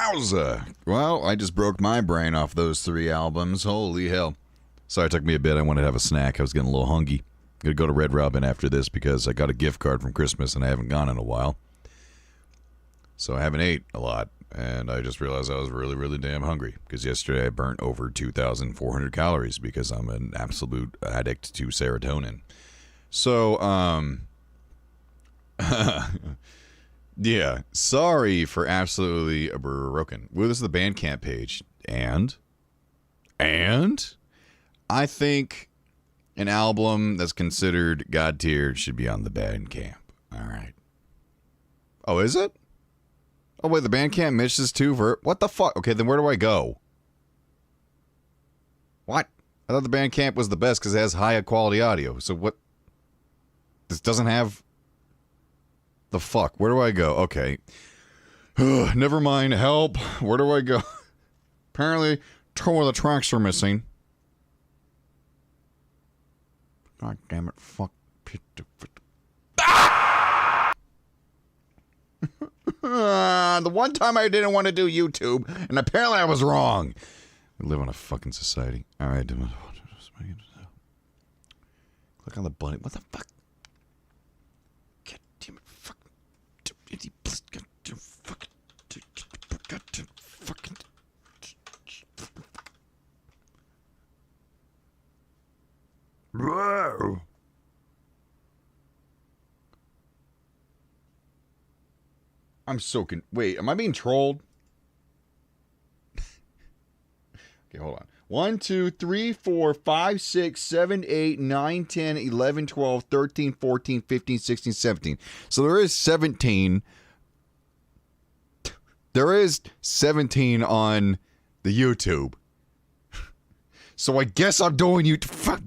Wowza. Well, I just broke my brain off those 3 albums. Holy hell. Sorry, it took me a bit. I wanted to have a snack. I was getting a little hungry. I'm going to go to Red Robin after this because I got a gift card from Christmas and I haven't gone in a while. So I haven't ate a lot. And I just realized I was really, really damn hungry. Because yesterday I burnt over 2,400 calories because I'm an absolute addict to serotonin. So, yeah, sorry for absolutely broken. Well, this is the Bandcamp page. And I think an album that's considered God tier should be on the Bandcamp. All right. Oh, is it? Oh, wait, the Bandcamp misses too for... What the fuck? Okay, then where do I go? What? I thought the Bandcamp was the best because it has high quality audio. So what? This doesn't have... The fuck? Where do I go? Okay. Never mind. Help. Where do I go? Apparently, 2 of the tracks are missing. God damn it. Fuck. The one time I didn't want to do YouTube, and apparently I was wrong. We live in a fucking society. All right. Click on the button. What the fuck? God damn it. Fuck. Fucking. Whoa. I'm so wait, am I being trolled? Okay, hold on. 1, 2, 3, 4, 5, 6, 7, 8, 9, 10, 11, 12, 13, 14, 15, 16, 17. So there is 17. There is 17 on the YouTube. So I guess I'm doing you. Fuck.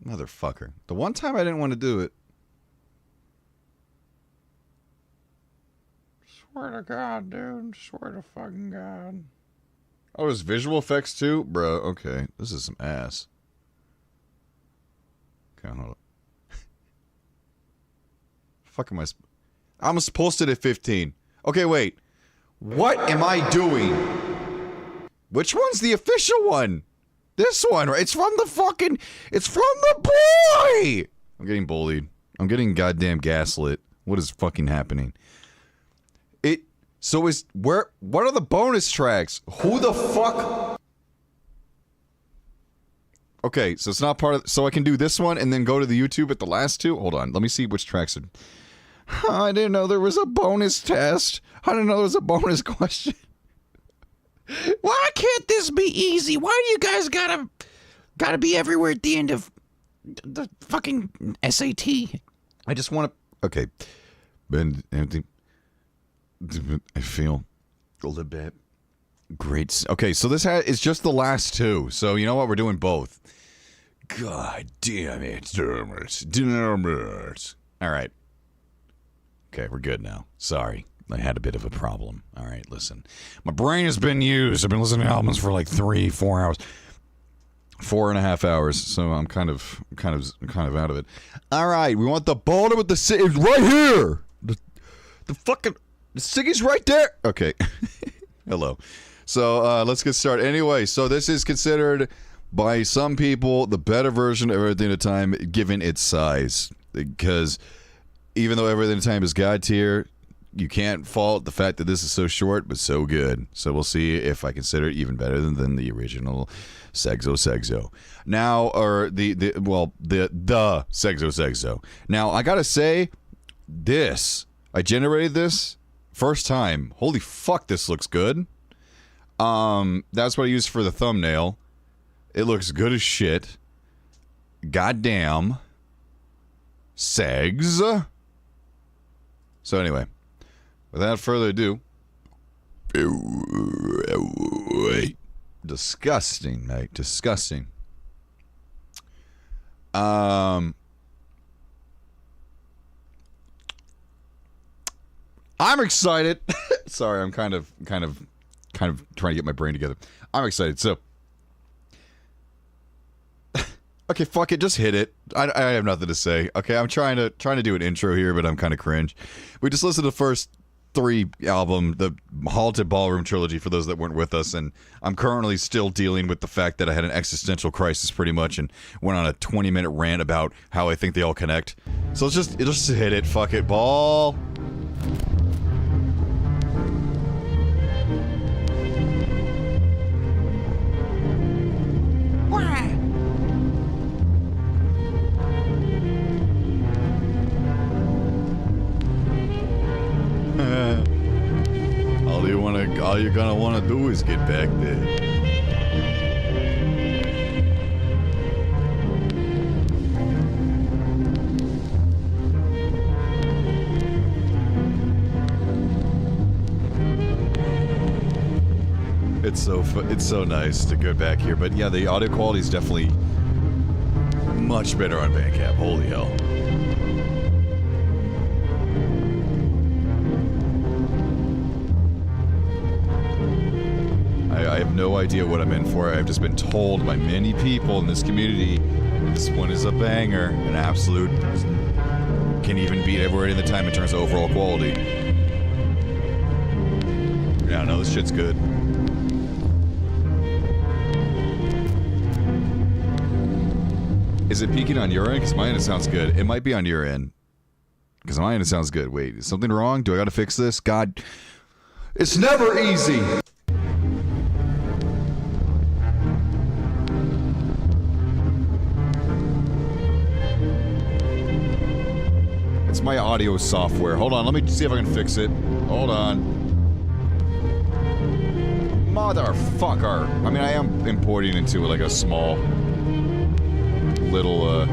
Motherfucker. The one time I didn't want to do it. Swear to God, dude. Swear to fucking God. Oh, there's visual effects too? Bro, okay. This is some ass. Okay, hold on. Fuck am I... I'm supposed to at 15. Okay, wait. What am I doing? Which one's the official one? This one, right? It's from the fucking... It's from the boy! I'm getting bullied. I'm getting goddamn gaslit. What is fucking happening? So is... What are the bonus tracks? Who the fuck... Okay, so it's not part of... So I can do this one and then go to the YouTube at the last 2? Hold on, let me see which tracks are... I didn't know there was a bonus test. I didn't know there was a bonus question. Why can't this be easy? Why do you guys gotta be everywhere at the end of the fucking SAT? I just want to... Okay. I feel a little bit great. Okay, so this is just the last 2. So you know what? We're doing both. God damn it. Damn it. All right. Okay, we're good now. Sorry. I had a bit of a problem. All right, listen. My brain has been used. I've been listening to albums for like 3-4 hours. 4.5 hours, so I'm kind of out of it. All right, we want the boulder with the city. It's right here. The fucking... The Siggy's right there. Okay. Hello. So let's get started. Anyway, so this is considered by some people the better version of Everything at a Time given its size. Because even though Everything at a Time is God tier, you can't fault the fact that this is so short but so good. So we'll see if I consider it even better than the original Segzo. Now, or the Segzo Segzo. Now, I gotta say, I generated this first time. Holy fuck, this looks good. That's what I used for the thumbnail. It looks good as shit. Goddamn. Segs. So anyway, without further ado. Disgusting, mate. Disgusting. I'm excited. Sorry, I'm kind of trying to get my brain together. I'm excited. So, Okay, fuck it, just hit it. I have nothing to say. Okay, I'm trying to do an intro here, but I'm kind of cringe. We just listened to the first 3 album, the Halted Ballroom trilogy, for those that weren't with us, and I'm currently still dealing with the fact that I had an existential crisis pretty much and went on a 20-minute rant about how I think they all connect. So let's just hit it. Fuck it, ball. All you're gonna want to do is get back there. It's so nice to go back here, but yeah, the audio quality is definitely much better on Bandcamp. Holy hell. I have no idea what I'm in for. I've just been told by many people in this community this one is a banger, an absolute, can even beat everywhere in the time in terms of overall quality. Yeah, no, this shit's good. Is it peaking on your end? Because my end it sounds good. It might be on your end. Because on my end it sounds good. Wait, is something wrong? Do I gotta fix this? God, it's never easy! It's my audio software. Hold on, let me see if I can fix it. Hold on. Motherfucker. I mean, I am importing into like a small little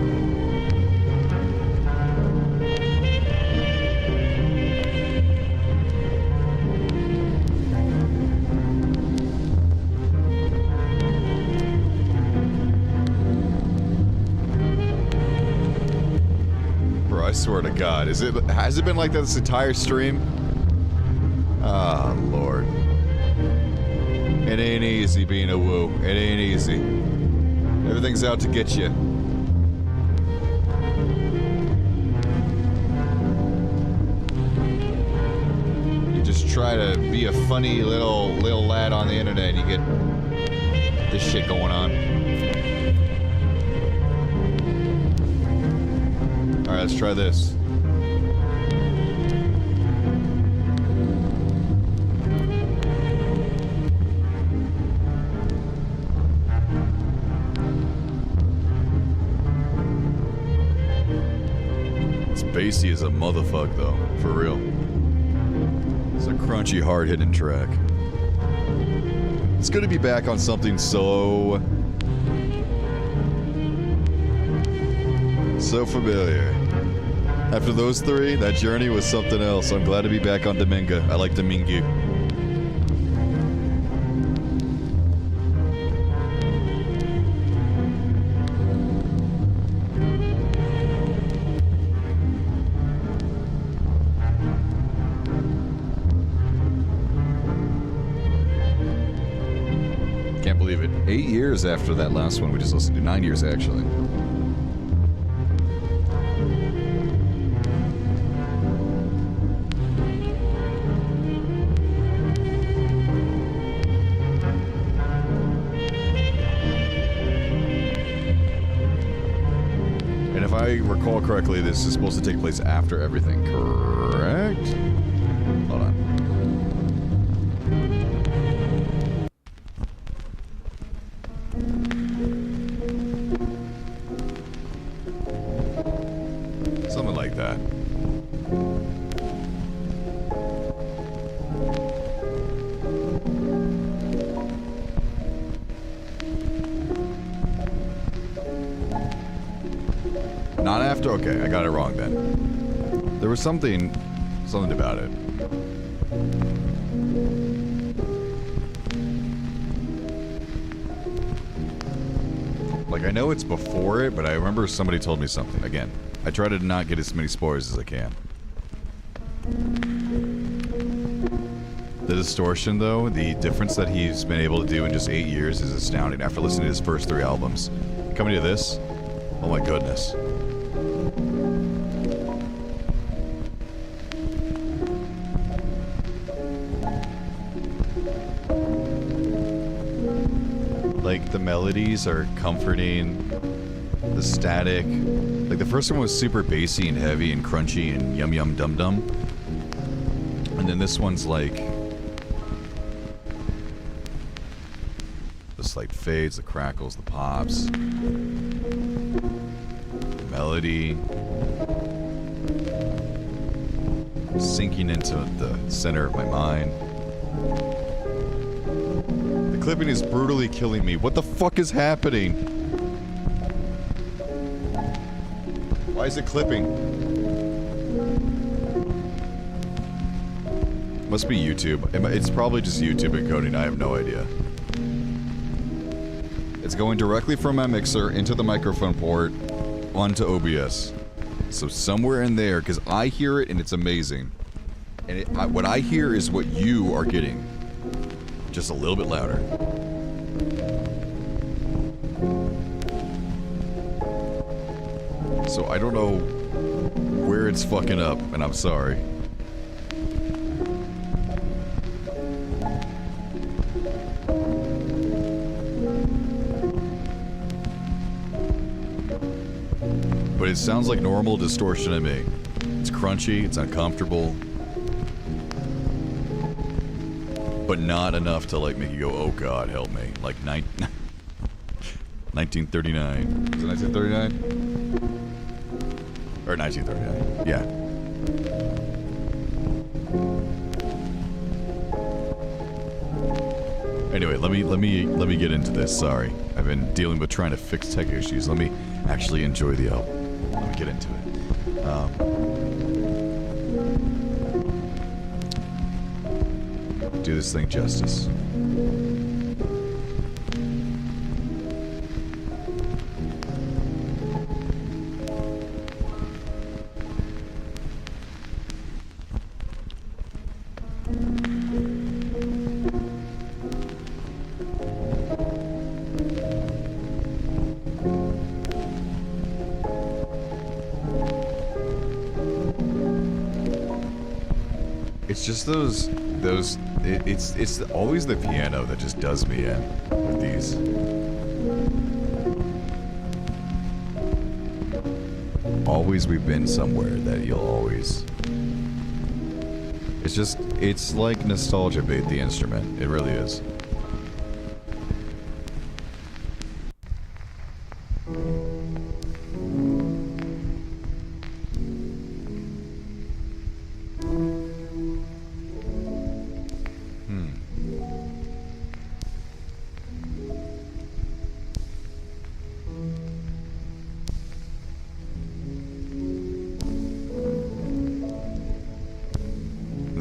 I swear to God, has it been like that this entire stream? Ah, Lord. It ain't easy being a woo. It ain't easy. Everything's out to get you. You just try to be a funny little lad on the internet and you get this shit going on. Alright, let's try this. It's bassy as a motherfuck though, for real. It's a crunchy, hard-hitting track. It's good to be back on something so familiar. After those 3, that journey was something else. I'm glad to be back on Dominga. I like Domingue. Can't believe it. 8 years after that last one we just listened to. 9 years, actually. I recall correctly, this is supposed to take place after everything, correct? Hold on. Something like that. Not after? Okay, I got it wrong then. There was something about it. Like, I know it's before it, but I remember somebody told me something. Again, I try to not get as many spoilers as I can. The distortion, though, the difference that he's been able to do in just 8 years is astounding after listening to his first 3 albums. Coming to this, Oh my goodness. Like, the melodies are comforting. The static. Like, the first one was super bassy and heavy and crunchy and yum yum dum dum. And then this one's like... the slight fades, the crackles, the pops. The melody. Sinking into the center of my mind. The clipping is brutally killing me. What the fuck is happening? Why is it clipping? Must be YouTube. It's probably just YouTube encoding. I have no idea. It's going directly from my mixer into the microphone port onto OBS. So somewhere in there, because I hear it and it's amazing. And what I hear is what you are getting. Just a little bit louder. So I don't know where it's fucking up, and I'm sorry. But it sounds like normal distortion to me. It's crunchy, it's uncomfortable. But not enough to like make you go, oh god, help me. Like 1939. Was it 1939? Or 1939, yeah. Anyway, let me get into this. Sorry, I've been dealing with trying to fix tech issues. Let me actually enjoy the album. Let me get into it. Do this thing justice. It's just those it's always the piano that just does me in with these. Always we've been somewhere that you'll always. It's like nostalgia bait the instrument. It really is.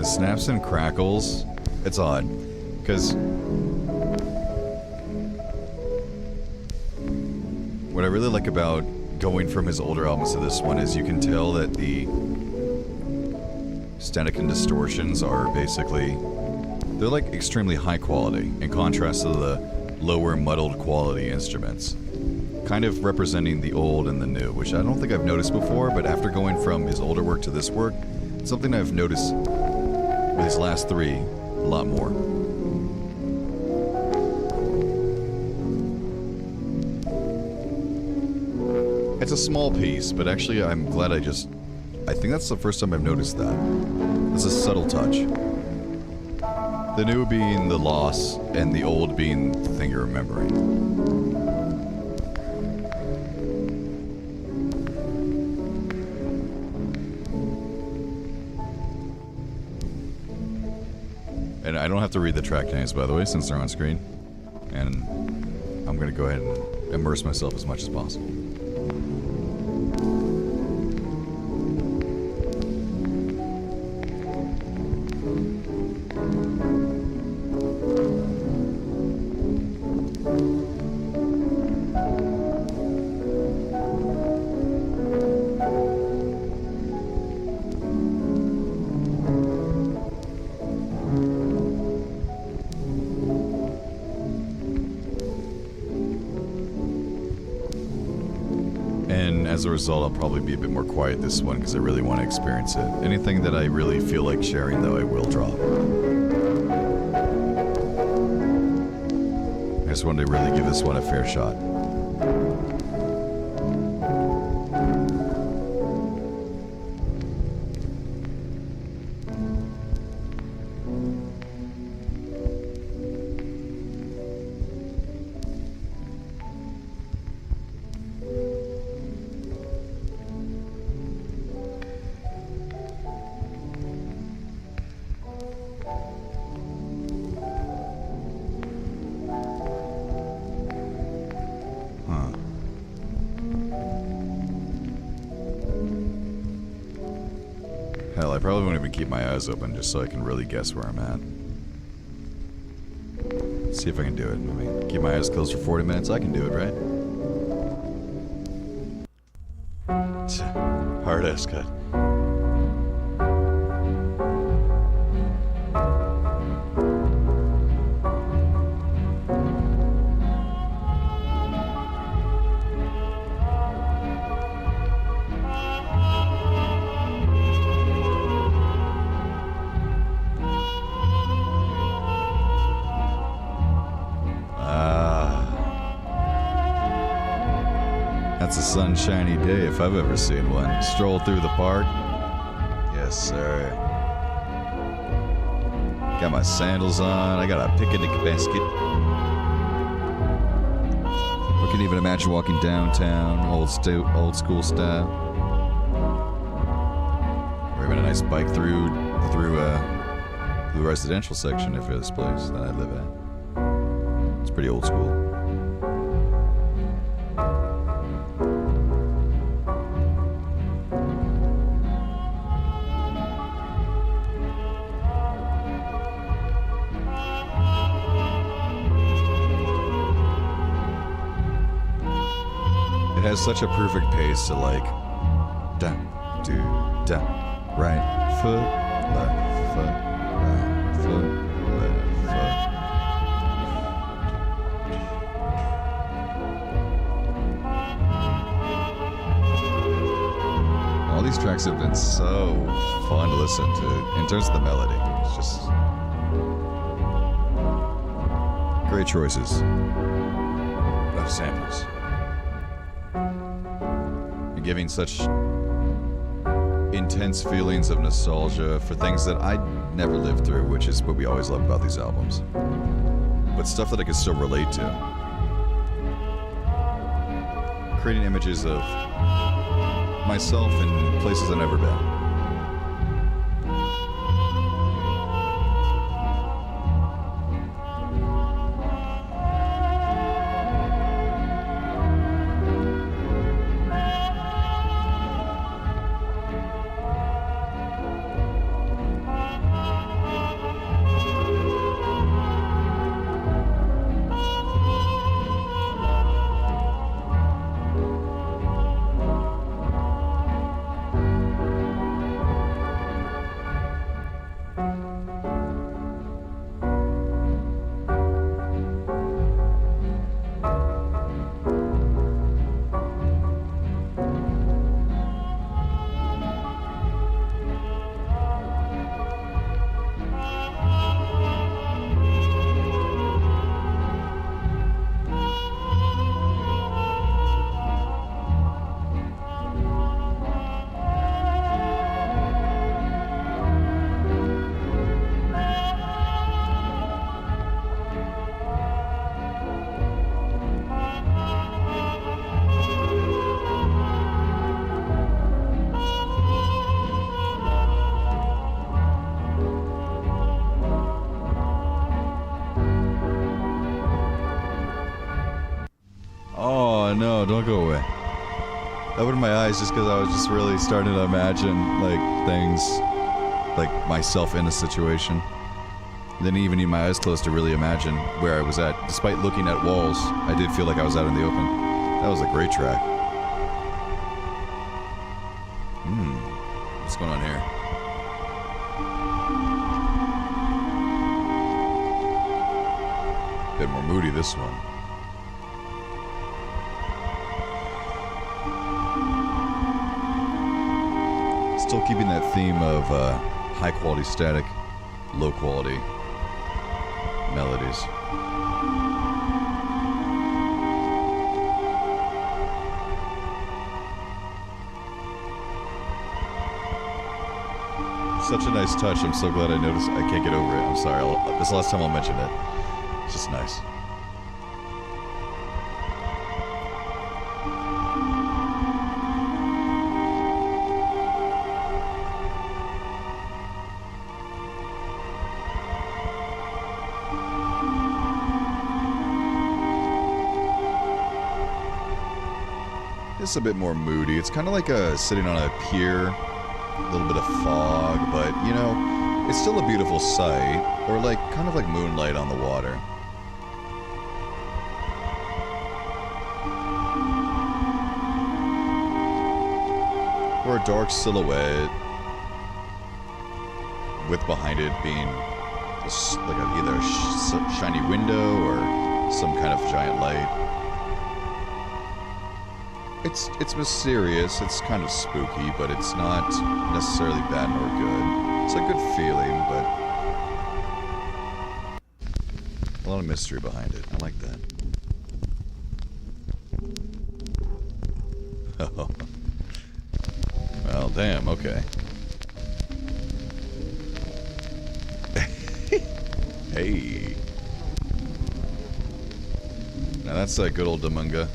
Snaps and crackles. It's odd, because what I really like about going from his older albums to this one is you can tell that the static and distortions are basically, they're like extremely high quality in contrast to the lower muddled quality instruments, kind of representing the old and the new, which I don't think I've noticed before, but after going from his older work to this work, it's something I've noticed with his last three, a lot more. It's a small piece, but actually I'm glad I think that's the first time I've noticed that. It's a subtle touch. The new being the loss, and the old being the thing you're remembering. And I don't have to read the track names, by the way, since they're on screen. And I'm going to go ahead and immerse myself as much as possible. as a result, I'll probably be a bit more quiet this one because I really want to experience it. Anything that I really feel like sharing, though, I will drop. I just wanted to really give this one a fair shot. Hell, I probably won't even keep my eyes open just so I can really guess where I'm at. Let's see if I can do it. I mean, keep my eyes closed for 40 minutes, I can do it, right? Hard ass cut. That's a sunshiny day if I've ever seen one. Stroll through the park. Yes, sir. Got my sandals on. I got a picnic basket. I can even imagine walking downtown, old school style. Or even a nice bike through the residential section of this place that I live at. It's pretty old school. It has such a perfect pace to like da do da, right foot, left foot, right foot, left foot. All these tracks have been so fun to listen to in terms of the melody. It's just great choices of samples. Giving such intense feelings of nostalgia for things that I never lived through, which is what we always love about these albums. But stuff that I can still relate to. Creating images of myself in places I've never been. No, don't go away. I opened my eyes just because I was just really starting to imagine, like, things, like myself in a situation. Didn't even need my eyes closed to really imagine where I was at. Despite looking at walls, I did feel like I was out in the open. That was a great track. What's going on here? Bit more moody, this one. Still keeping that theme of high quality static, low quality melodies. Such a nice touch. I'm so glad I noticed. I can't get over it. I'm sorry. This is the last time I'll mention it. It's just nice. This is a bit more moody. It's kind of like sitting on a pier. A little bit of fog, but you know, it's still a beautiful sight, or like kind of like moonlight on the water. Or a dark silhouette with behind it being like either a shiny window or some kind of giant light. It's mysterious, it's kind of spooky, but it's not necessarily bad nor good. It's a good feeling, but a lot of mystery behind it. I like that. Oh. Well, damn, okay. Hey. Now that's a good old Damunga.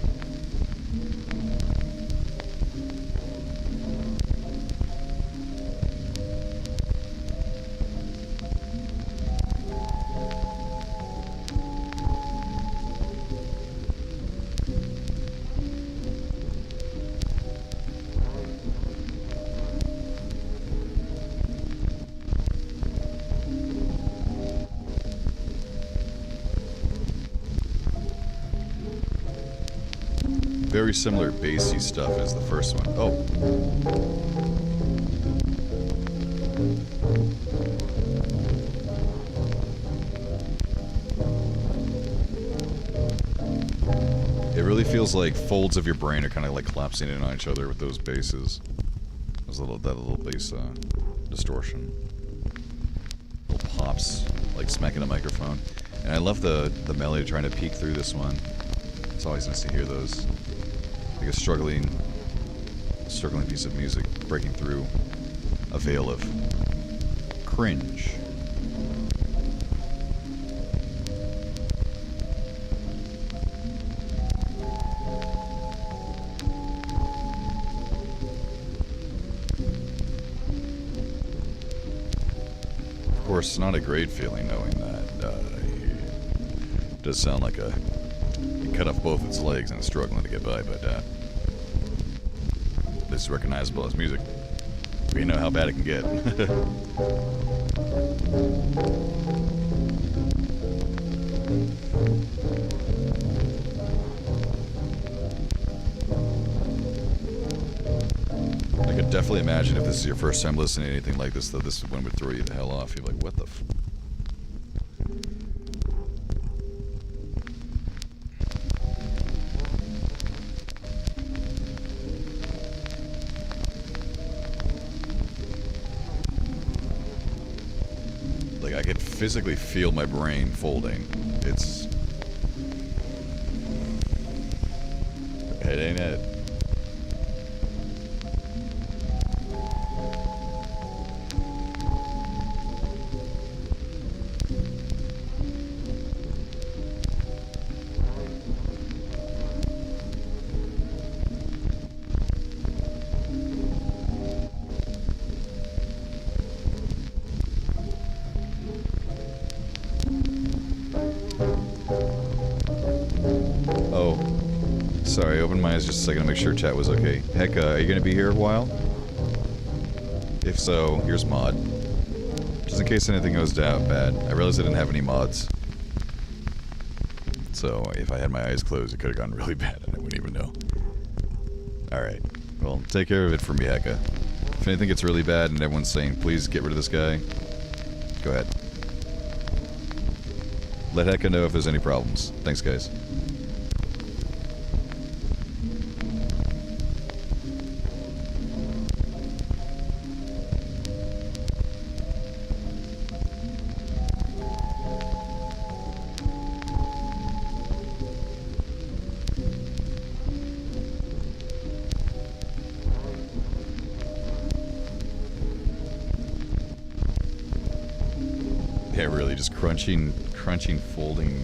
Very similar bassy stuff as the first one. Oh. It really feels like folds of your brain are kind of like collapsing in on each other with those basses. There's that little bass distortion. Little pops, like smacking a microphone. And I love the melody trying to peek through this one. It's always nice to hear those. Like a struggling piece of music breaking through a veil of cringe. Of course, it's not a great feeling knowing that it does sound like a cut off both its legs and it's struggling to get by, but this is recognizable as music. We know how bad it can get. I could definitely imagine if this is your first time listening to anything like this, though, this one would throw you the hell off. You're like, what the f... I could physically feel my brain folding. It ain't it. Sorry, I opened my eyes just a second to make sure chat was okay. Heck, are you going to be here a while? If so, here's mod. Just in case anything goes down bad. I realized I didn't have any mods. So, if I had my eyes closed, it could have gone really bad and I wouldn't even know. Alright. Well, take care of it for me, Hecka. If anything gets really bad and everyone's saying, please get rid of this guy, go ahead. Let Hecka know if there's any problems. Thanks, guys. Yeah, really, just crunching, folding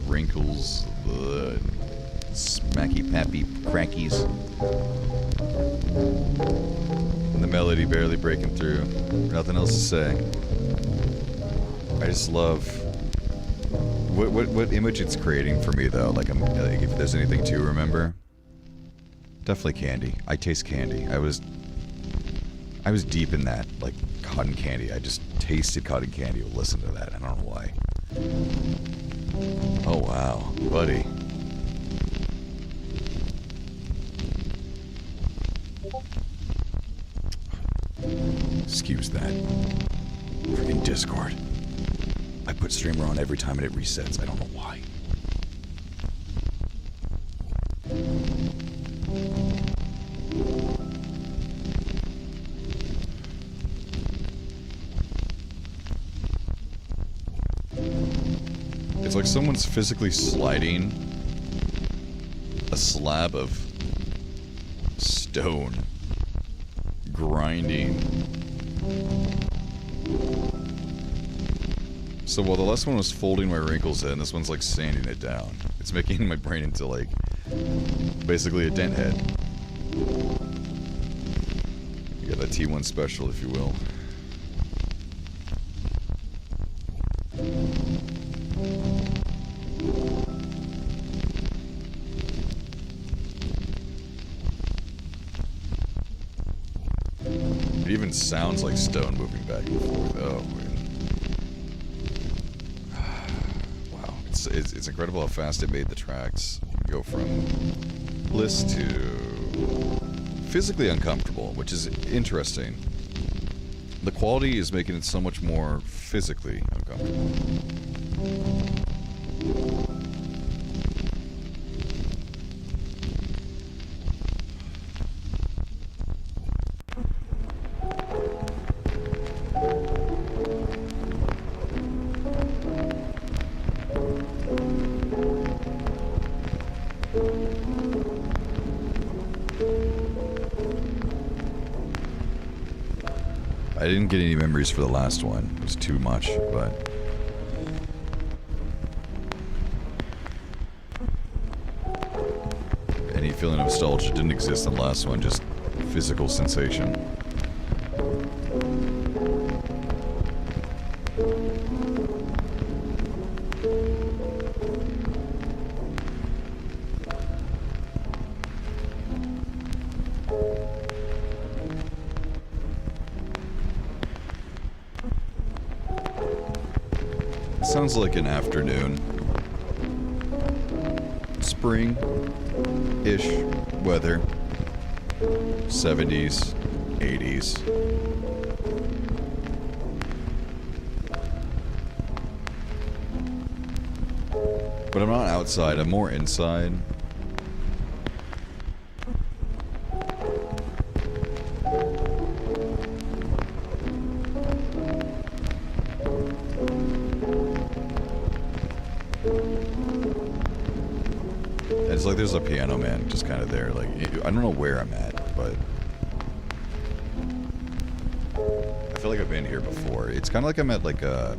wrinkles, smacky pappy crackies. And the melody barely breaking through. Nothing else to say. I just love what image it's creating for me, though. Like, if there's anything to remember, definitely candy. I taste candy. I was deep in that, like cotton candy. I just tasted cotton candy. Listen to that. I don't know why. Oh wow, buddy. Excuse that. Freaking Discord. I put streamer on every time and it resets. I don't know why. It's like someone's physically sliding a slab of stone, grinding. So while the last one was folding my wrinkles in, this one's like sanding it down. It's making my brain into like basically a dent head. You got that T1 special, if you will. It even sounds like stone moving back and forth. Oh, man. Wow. It's incredible how fast it made the tracks go from bliss to physically uncomfortable, which is interesting. The quality is making it so much more physically uncomfortable. I didn't get any memories for the last one. It was too much, but... any feeling of nostalgia didn't exist in the last one, just physical sensation. Sounds like an afternoon. Spring-ish weather. 70s, 80s. But I'm not outside, I'm more inside. It's like there's a piano man just kind of there. Like, I don't know where I'm at, but I feel like I've been here before. It's kind of like I'm at like a...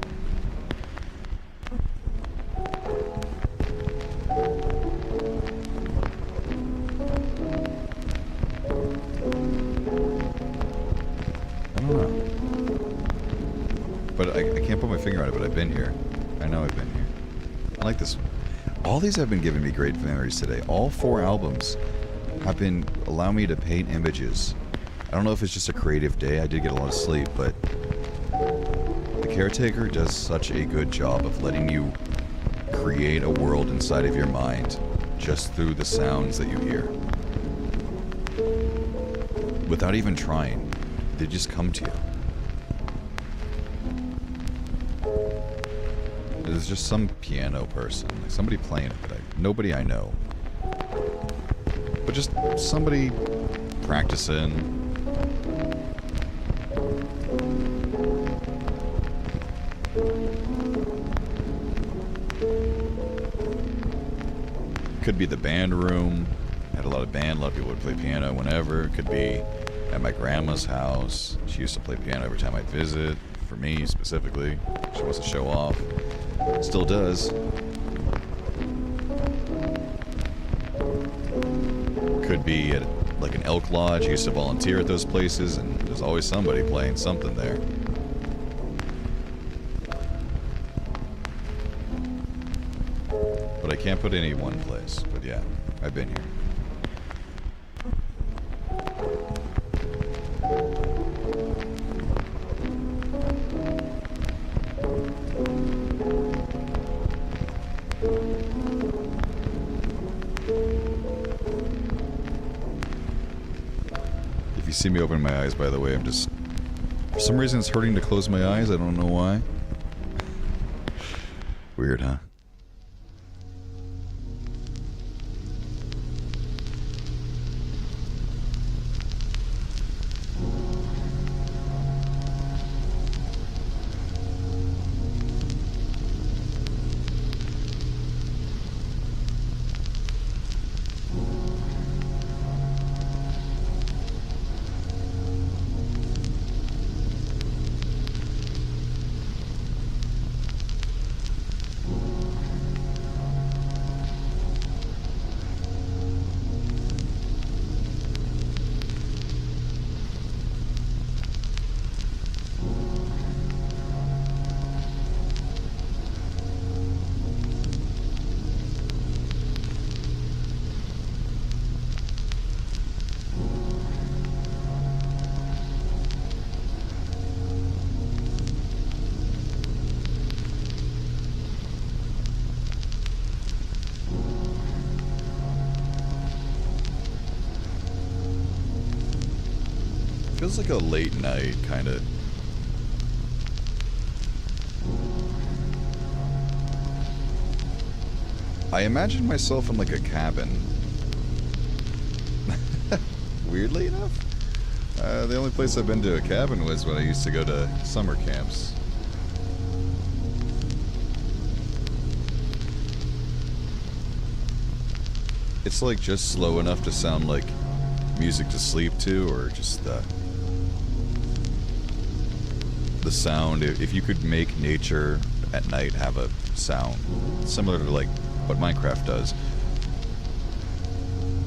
I don't know. But I can't put my finger on it, but I've been here. I know I've been here. I like this one. All these have been giving me great memories today. All 4 albums have been allowing me to paint images. I don't know if it's just a creative day. I did get a lot of sleep, but the Caretaker does such a good job of letting you create a world inside of your mind just through the sounds that you hear. Without even trying. They just come to you. There's just some piano person, like somebody playing it, but nobody I know. But just somebody practicing. Could be the band room. Had a lot of band, a lot of people would play piano whenever. Could be at my grandma's house. She used to play piano every time I'd visit. for me specifically. She wants to show off. Still does. Could be at like an elk lodge. I used to volunteer at those places, and there's always somebody playing something there. But I can't put any one place. But yeah, I've been here. If you see me open my eyes, by the way, I'm just... For some reason it's hurting to close my eyes. I don't know why. Weird, huh? Feels like a late night kind of. I imagine myself in like a cabin. Weirdly enough, the only place I've been to a cabin was when I used to go to summer camps. It's like just slow enough to sound like music to sleep to, or just the sound. If you could make nature at night have a sound similar to like what Minecraft does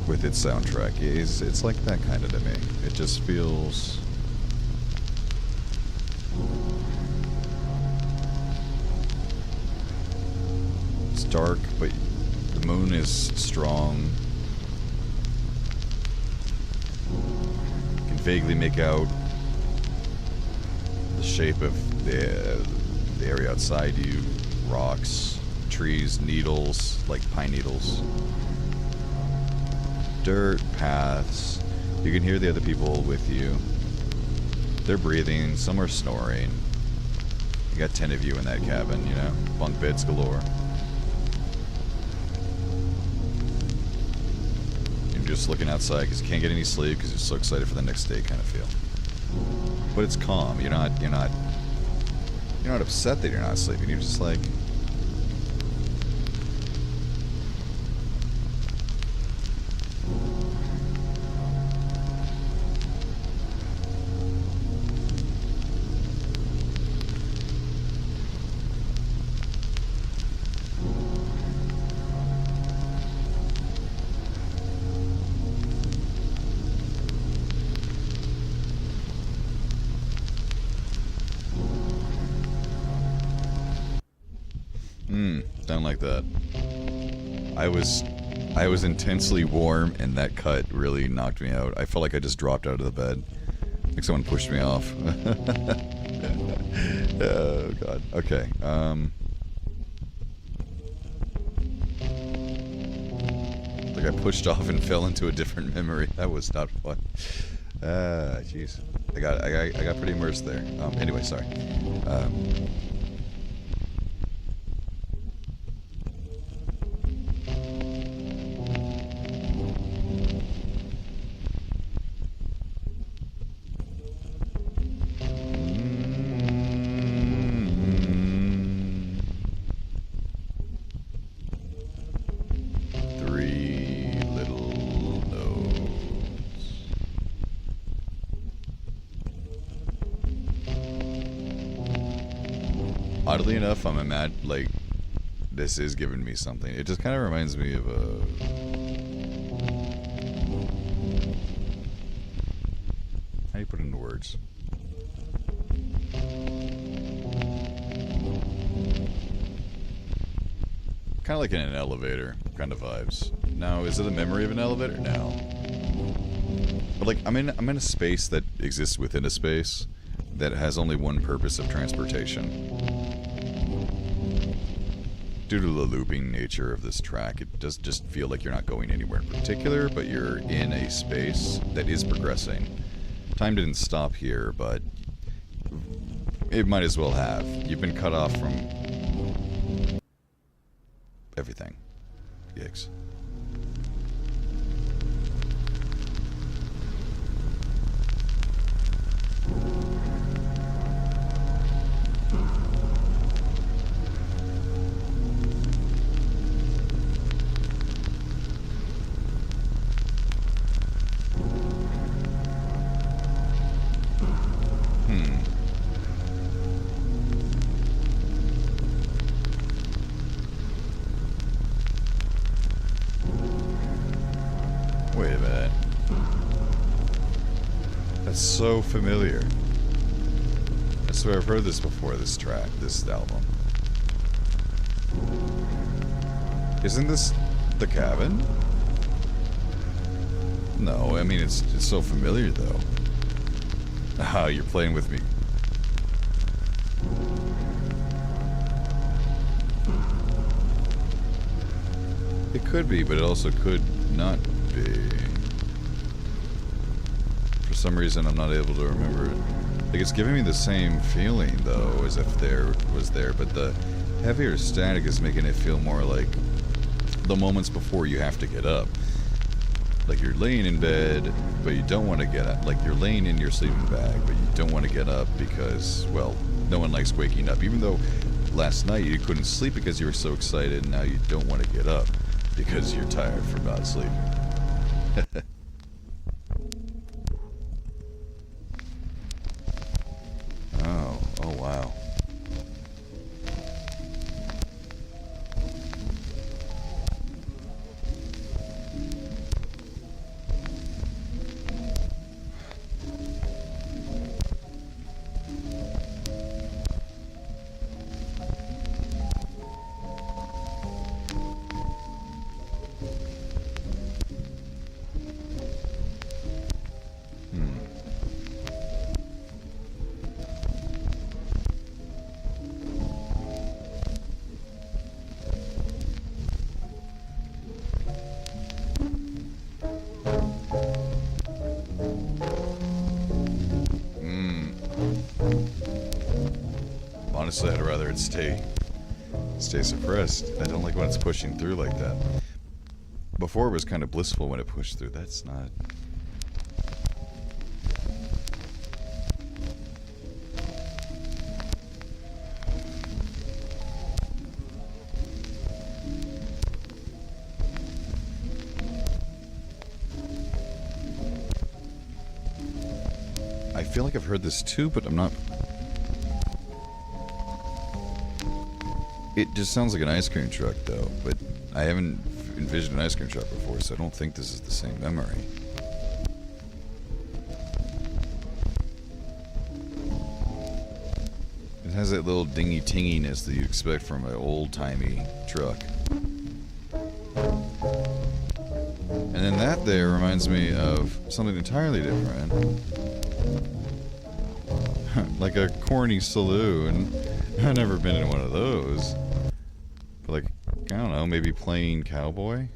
with its soundtrack, it's like that kind of to me. It just feels it's dark, but the moon is strong. You can vaguely make out the shape of the area outside you. Rocks, trees, needles, like pine needles. Dirt, paths. You can hear the other people with you. They're breathing, some are snoring. You got 10 of you in that cabin, you know? Bunk beds galore. You're just looking outside because you can't get any sleep because you're so excited for the next day kind of feel. But it's calm. You're not upset that you're not sleeping. You're just like, down like that. I was intensely warm, and that cut really knocked me out. I felt like I just dropped out of the bed. Like someone pushed me off. Oh god. Okay. Like I pushed off and fell into a different memory. That was not fun. Jeez. I got pretty immersed there. Anyway, sorry. oddly enough, I'm like, this is giving me something. It just kind of reminds me of a... How do you put it into words? Kind of like in an elevator kind of vibes. Now, is it a memory of an elevator? No. But like, I'm in a space that exists within a space that has only one purpose of transportation. Due to the looping nature of this track, it does just feel like you're not going anywhere in particular, but you're in a space that is progressing. Time didn't stop here, but it might as well have. You've been cut off from everything. Yikes. Wait a minute. That's so familiar. I swear I've heard this before, this track, this album. Isn't this the cabin? No, I mean, it's so familiar, though. Ah, you're playing with me. It could be, but it also could not be. For some reason, I'm not able to remember it. Like, it's giving me the same feeling, though, as if there was there, but the heavier static is making it feel more like the moments before you have to get up. Like, you're laying in bed, but you don't want to get up. Like, you're laying in your sleeping bag, but you don't want to get up because, well, no one likes waking up. Even though last night you couldn't sleep because you were so excited, and now you don't want to get up because you're tired from not sleeping. Oh wow. Honestly, I'd rather it stay suppressed. I don't like when it's pushing through like that. Before it was kind of blissful when it pushed through. That's not... I feel like I've heard this too, but I'm not... It just sounds like an ice cream truck, though, but I haven't envisioned an ice cream truck before, so I don't think this is the same memory. It has that little dingy-tinginess that you expect from an old-timey truck. And then that there reminds me of something entirely different. Like a corny saloon. I've never been in one of those. But like, I don't know, maybe playing cowboy?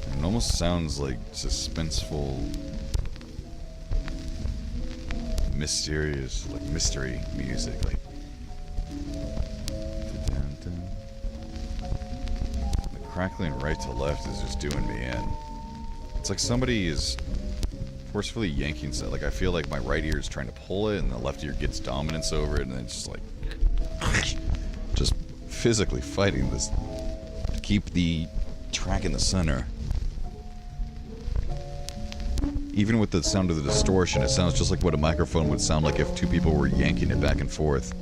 It almost sounds like suspenseful, mysterious, like mystery music, like... The crackling right to left is just doing me in. It's like somebody is forcefully yanking stuff. Like, I feel like my right ear is trying to pull it, and the left ear gets dominance over it, and it's just like... just physically fighting this to keep the track in the center. even with the sound of the distortion, it sounds just like what a microphone would sound like if two people were yanking it back and forth.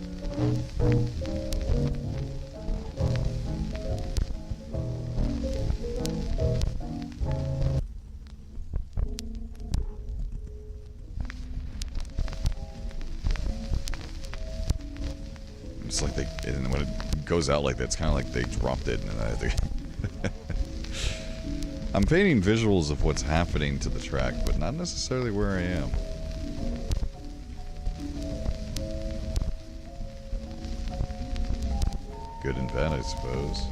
It's like they, and when it goes out like that, it's kind of like they dropped it, and I think I'm painting visuals of what's happening to the track, but not necessarily where I am. Good and bad, I suppose.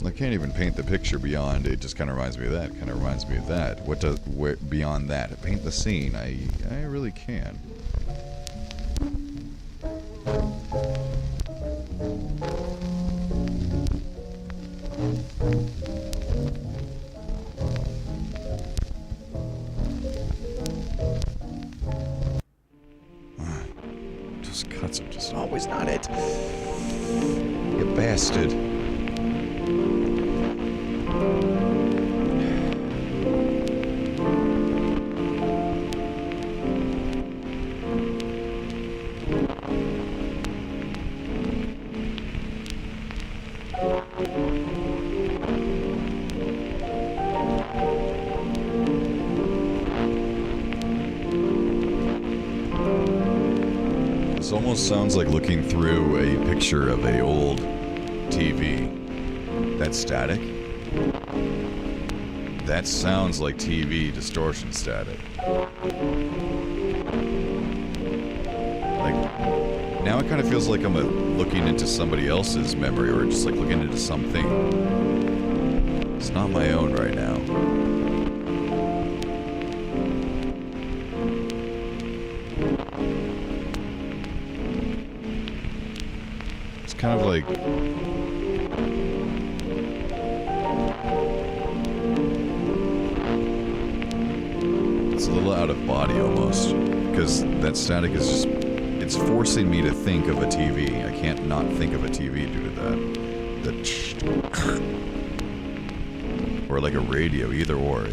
I can't even paint the picture beyond. It just kind of reminds me of that. Kind of reminds me of that. What does beyond that? Paint the scene. I really can. Just cuts are just always not it. You bastard. This almost sounds like looking through a picture of a old TV. That's static. That sounds like TV distortion static. Like, now it kind of feels like I'm looking into somebody else's memory, or just like looking into something. It's not my own right now. Kind of like it's a little out of body almost, because that static is just, it's forcing me to think of a TV. I can't not think of a TV due to that. Or like a radio, either or.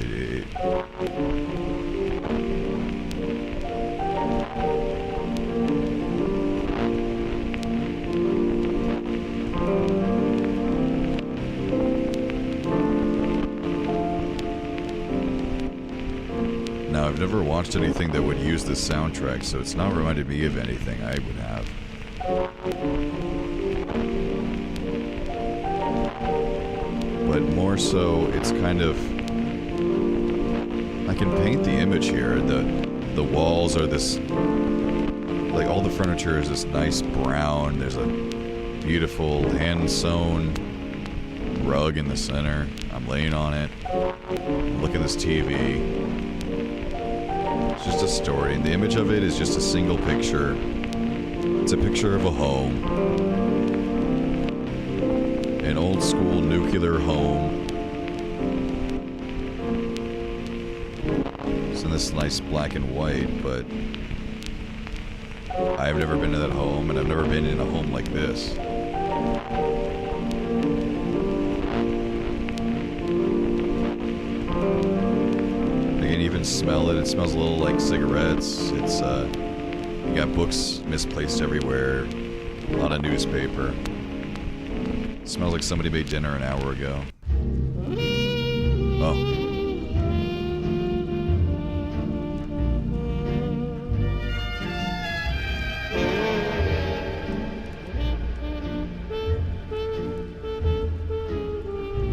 I've never watched anything that would use this soundtrack, so it's not reminded me of anything I would have. But more so, it's kind of, I can paint the image here. The walls are this, like all the furniture is this nice brown. There's a beautiful hand-sewn rug in the center. I'm laying on it. Look at this TV. It's just a story, and the image of it is just a single picture. It's a picture of a home. An old school nuclear home. It's in this nice black and white, but I've never been to that home, and I've never been in a home like this. Smell it. It smells a little like cigarettes. It's you got books misplaced everywhere. A lot of newspaper. It smells like somebody made dinner an hour ago. Oh.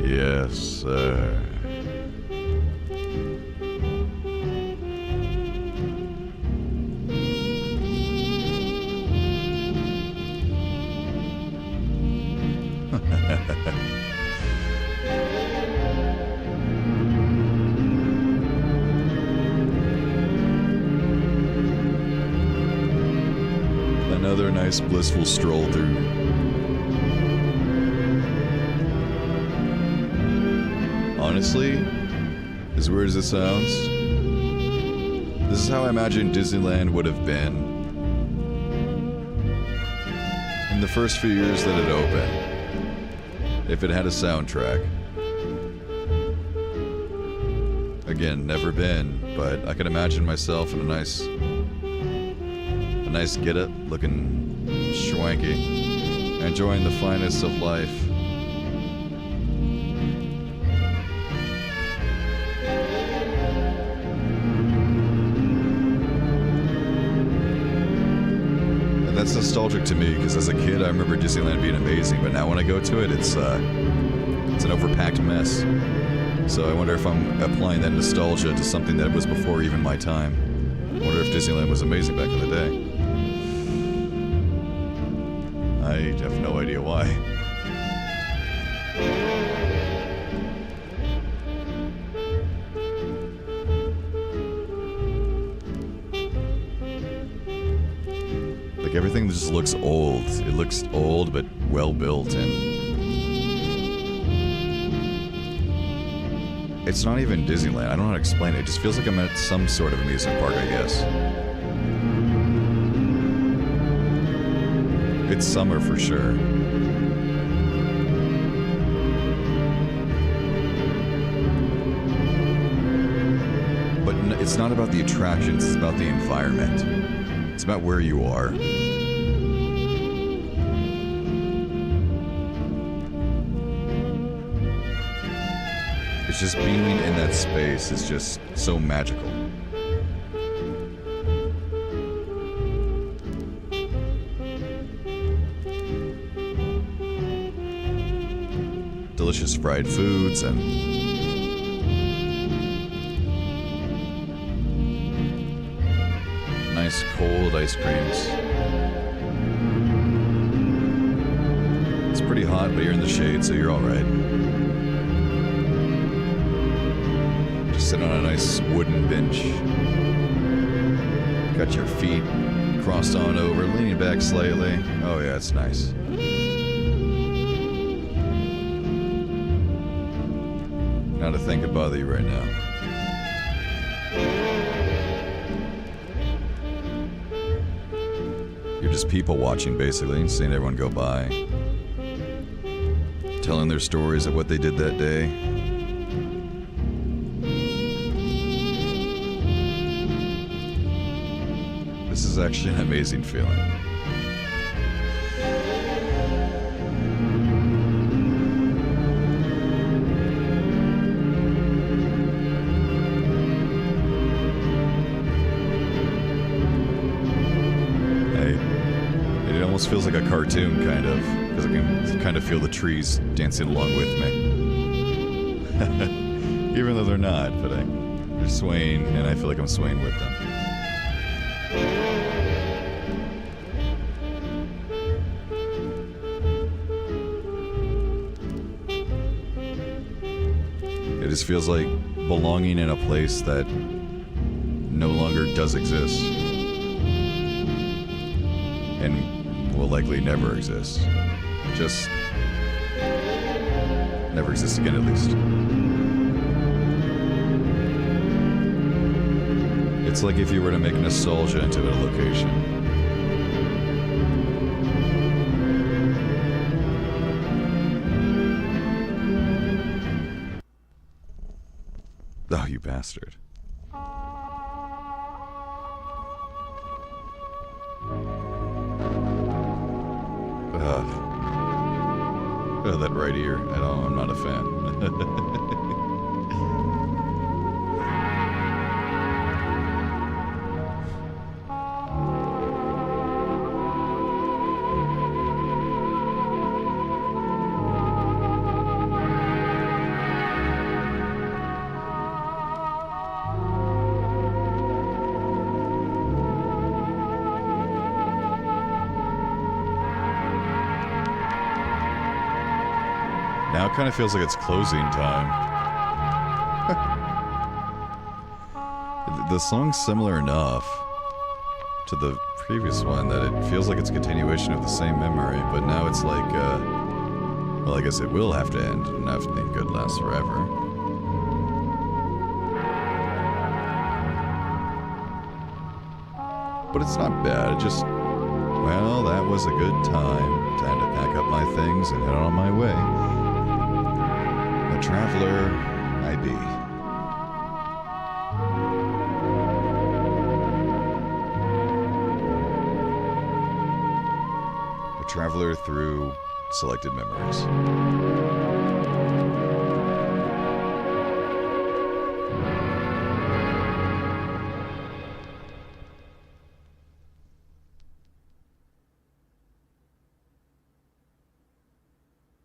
Yes, sir. Another nice blissful stroll through. Honestly, as weird as it sounds, this is how I imagine Disneyland would have been in in the first few years that it opened, if it had a soundtrack. Again, never been, but I can imagine myself in a nice get-up, looking schwanky, enjoying the finest of life. And that's nostalgic to me, because as a kid I remember Disneyland being amazing, but now when I go to it, it's an overpacked mess. So I wonder if I'm applying that nostalgia to something that was before even my time. I wonder if Disneyland was amazing back in the day. I have no idea why. Like everything just looks old. It looks old but well built, and it's not even Disneyland. I don't know how to explain it. It just feels like I'm at some sort of amusement park, I guess. It's summer for sure. But it's not about the attractions, it's about the environment. It's about where you are. It's just being in that space is just so magical. Delicious fried foods and nice cold ice creams. It's pretty hot, but you're in the shade, so you're all right. Sit on a nice wooden bench. Got your feet crossed on over, leaning back slightly. Oh yeah, it's nice. Not a thing could bother you right now. You're just people watching, basically, seeing everyone go by, telling their stories of what they did that day. This is actually an amazing feeling. Hey, it almost feels like a cartoon, kind of, because I can kind of feel the trees dancing along with me. Even though they're not, but they're swaying, and I feel like I'm swaying with them. It just feels like belonging in a place that no longer does exist and will likely never exist. Just never exist again, at least. It's like if you were to make nostalgia into a location. Oh, you bastard. Oh, that right ear. I'm not a fan. Now it kind of feels like it's closing time. The song's similar enough to the previous one that it feels like it's a continuation of the same memory, but now it's like, well, I guess it will have to end. Nothing good lasts forever. But it's not bad. It just, well, that was a good time. Time to pack up my things and head on my way. The traveler I be. A traveler through selected memories.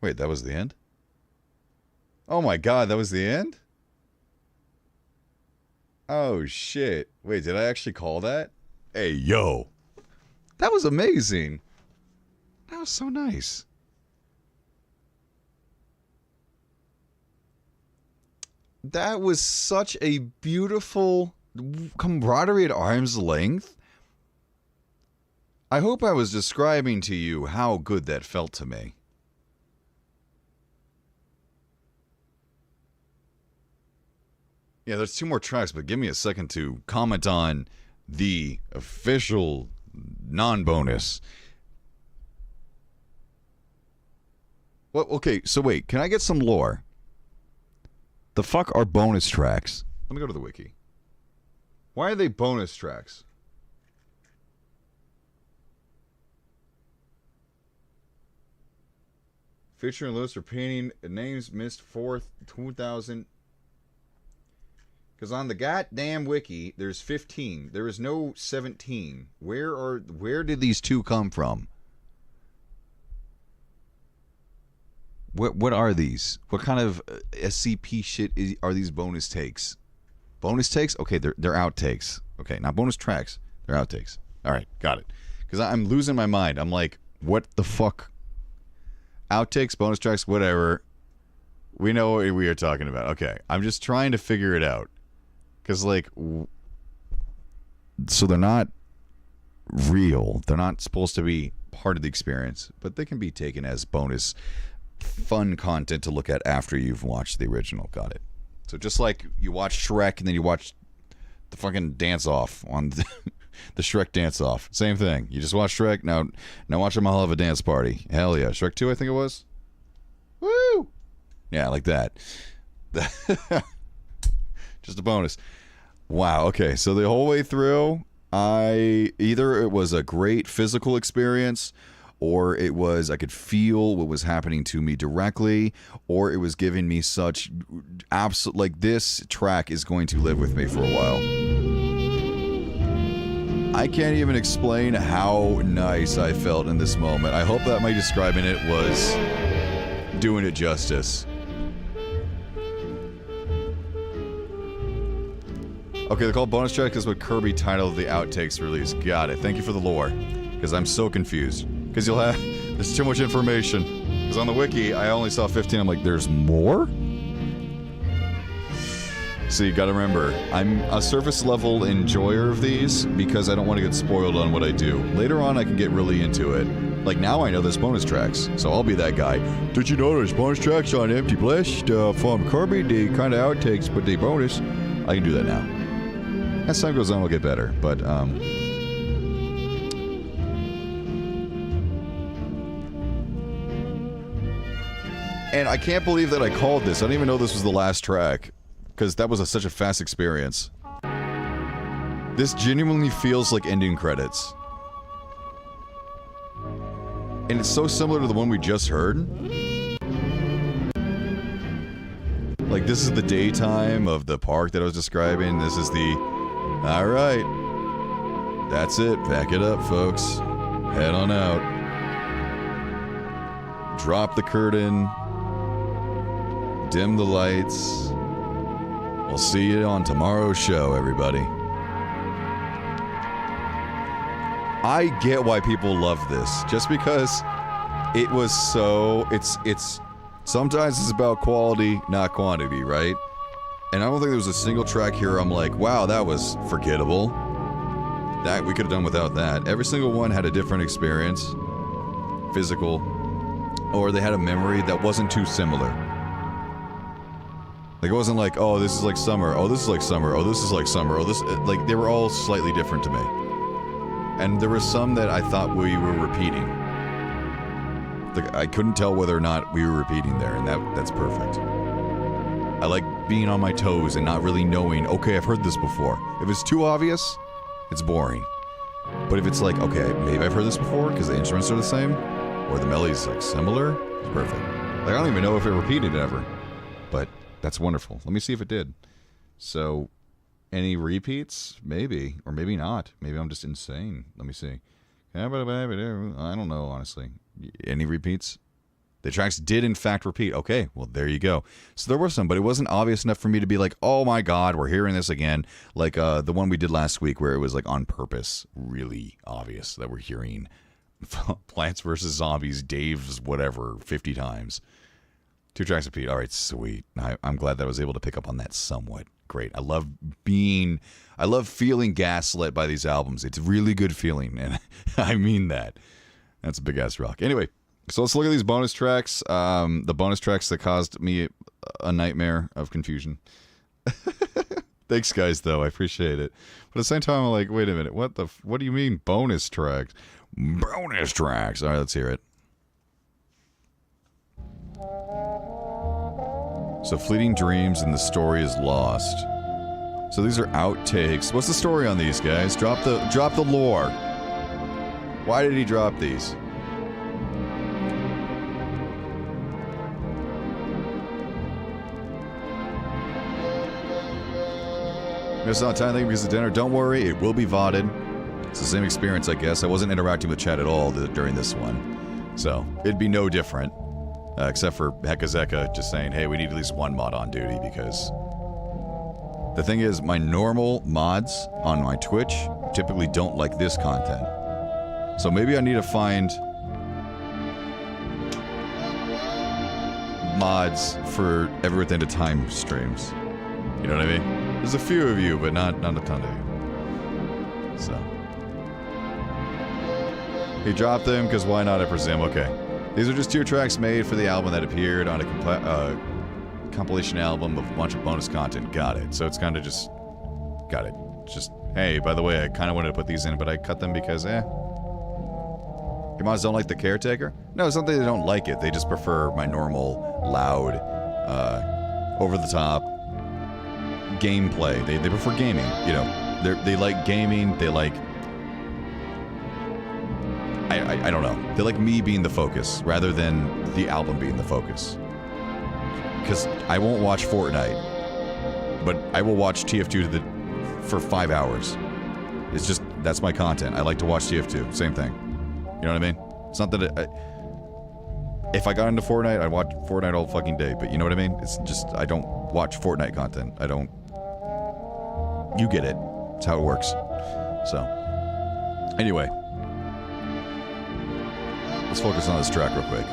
Wait, that was the end? Oh my god, that was the end? Oh shit. Wait, did I actually call that? Hey, yo. That was amazing. That was so nice. That was such a beautiful camaraderie at arm's length. I hope I was describing to you how good that felt to me. Yeah, there's 2 more tracks, but give me a second to comment on the official non-bonus. Well, okay, so wait, can I get some lore? The fuck are bonus tracks? Let me go to the wiki. Why are they bonus tracks? Featuring lists for painting names missed 4th 2000. Because on the goddamn wiki, there's 15. There is no 17. Where did these 2 come from? What are these? What kind of SCP shit are these bonus takes? Bonus takes? Okay, they're outtakes. Okay, not bonus tracks. They're outtakes. All right, got it. Because I'm losing my mind. I'm like, what the fuck? Outtakes, bonus tracks, whatever. We know what we are talking about. Okay, I'm just trying to figure it out. Because, like, so they're not real. They're not supposed to be part of the experience, but they can be taken as bonus fun content to look at after you've watched the original. Got it. So just like you watch Shrek and then you watch the fucking dance-off on the Shrek dance-off. Same thing. You just watch Shrek, now watch a hell of a dance party. Hell yeah. Shrek 2, I think it was. Woo! Yeah, like that. Just a bonus. Wow, okay. So the whole way through, either it was a great physical experience, or it was I could feel what was happening to me directly, or it was giving me such absolute, like, this track is going to live with me for a while. I can't even explain how nice I felt in this moment. I hope that my describing it was doing it justice. Okay, they're called bonus tracks because what Kirby titled the Outtakes release. Got it. Thank you for the lore. Because I'm so confused. Because there's too much information. Because on the wiki, I only saw 15. I'm like, there's more? So you gotta remember, I'm a surface level enjoyer of these because I don't want to get spoiled on what I do. Later on, I can get really into it. Like now I know there's bonus tracks, so I'll be that guy. Did you know there's bonus tracks on Empty Bliss from Kirby? They kind of outtakes, but they bonus. I can do that now. As time goes on, it'll get better, but, and I can't believe that I called this. I didn't even know this was the last track, because that was such a fast experience. This genuinely feels like ending credits. And it's so similar to the one we just heard. Like, this is the daytime of the park that I was describing. This is the... Alright. That's it. Pack it up, folks. Head on out. Drop the curtain. Dim the lights. We'll see you on tomorrow's show, everybody. I get why people love this. Just because it was so... It's sometimes it's about quality, not quantity, right? And I don't think there was a single track here I'm like, wow, that was forgettable. That we could have done without that. Every single one had a different experience. Physical. Or they had a memory that wasn't too similar. Like, it wasn't like, oh, this is like summer. Oh, this is like summer. Oh, this is like summer. Oh, this... Like, they were all slightly different to me. And there were some that I thought we were repeating. I couldn't tell whether or not we were repeating there, and that's perfect. I like being on my toes and not really knowing, okay, I've heard this before. If it's too obvious, it's boring. But if it's like, okay, maybe I've heard this before because the instruments are the same, or the melody's like similar, it's perfect. Like, I don't even know if it repeated ever, but that's wonderful. Let me see if it did. So, any repeats? Maybe, or maybe not. Maybe I'm just insane. Let me see. I don't know, honestly. Any repeats? The tracks did, in fact, repeat. Okay, well, there you go. So there were some, but it wasn't obvious enough for me to be like, oh my god, we're hearing this again. Like the one we did last week where it was like on purpose, really obvious that we're hearing Plants vs. Zombies, Dave's whatever, 50 times. 2 tracks repeat. All right, sweet. I'm glad that I was able to pick up on that somewhat. Great. I love feeling gaslit by these albums. It's a really good feeling, and I mean that. That's a big-ass rock. Anyway. So let's look at these bonus tracks. The bonus tracks that caused me a nightmare of confusion. Thanks, guys, though. I appreciate it. But at the same time, I'm like, wait a minute. What do you mean bonus tracks? Bonus tracks. All right, let's hear it. So Fleeting Dreams and The Story is Lost. So these are outtakes. What's the story on these, guys? Drop the lore. Why did he drop these? It's not time because of dinner. Don't worry, it will be VODed. It's the same experience, I guess. I wasn't interacting with chat at all during this one. So, it'd be no different. Except for Heka Zeka just saying, hey, we need at least one mod on duty, because... The thing is, my normal mods on my Twitch typically don't like this content. So maybe I need to find... mods for Ever Within a Time streams. You know what I mean? There's a few of you, but not a ton of you. So. He dropped them, because why not, I presume. Okay. These are just 2 tracks made for the album that appeared on a compilation album of a bunch of bonus content. Got it. So it's kind of just... Got it. Just, hey, by the way, I kind of wanted to put these in, but I cut them because, Your mods don't like the Caretaker? No, it's not that they don't like it. They just prefer my normal, loud, over-the-top gameplay. They prefer gaming, you know. They like gaming. They like... I don't know. They like me being the focus rather than the album being the focus. Because I won't watch Fortnite, but I will watch TF2 for 5 hours. It's just, that's my content. I like to watch TF2. Same thing. You know what I mean? It's not that if I got into Fortnite, I'd watch Fortnite all fucking day. But you know what I mean? It's just, I don't watch Fortnite content. I don't... You get it. It's how it works. So, anyway. Let's focus on this track real quick.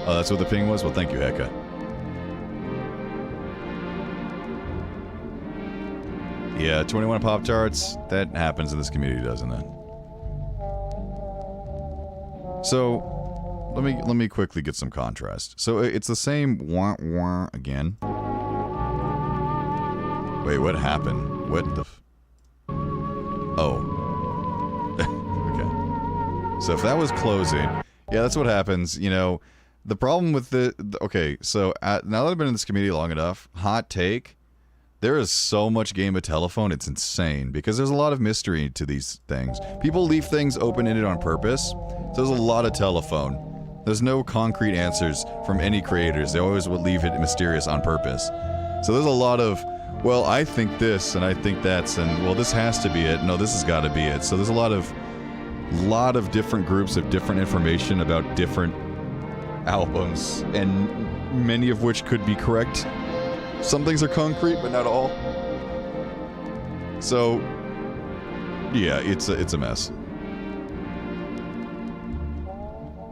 Oh, that's what the ping was? Well, thank you, Heka. Yeah, 21 Pop-Tarts. That happens in this community, doesn't it? So, let me quickly get some contrast. So, it's the same wah-wah again. Wait, what happened? What the Oh. Okay. So, if that was closing... Yeah, that's what happens, you know... The problem with okay, so now that I've been in this community long enough, hot take, there is so much game of telephone, it's insane, because there's a lot of mystery to these things. People leave things open-ended on purpose, so there's a lot of telephone. There's no concrete answers from any creators, they always would leave it mysterious on purpose. So there's a lot of, well, I think this, and I think that's, and well, this has to be it, no, this has got to be it. So there's a lot of different groups of different information about different albums, and many of which could be correct. Some things are concrete, but not all. So, yeah, it's a mess.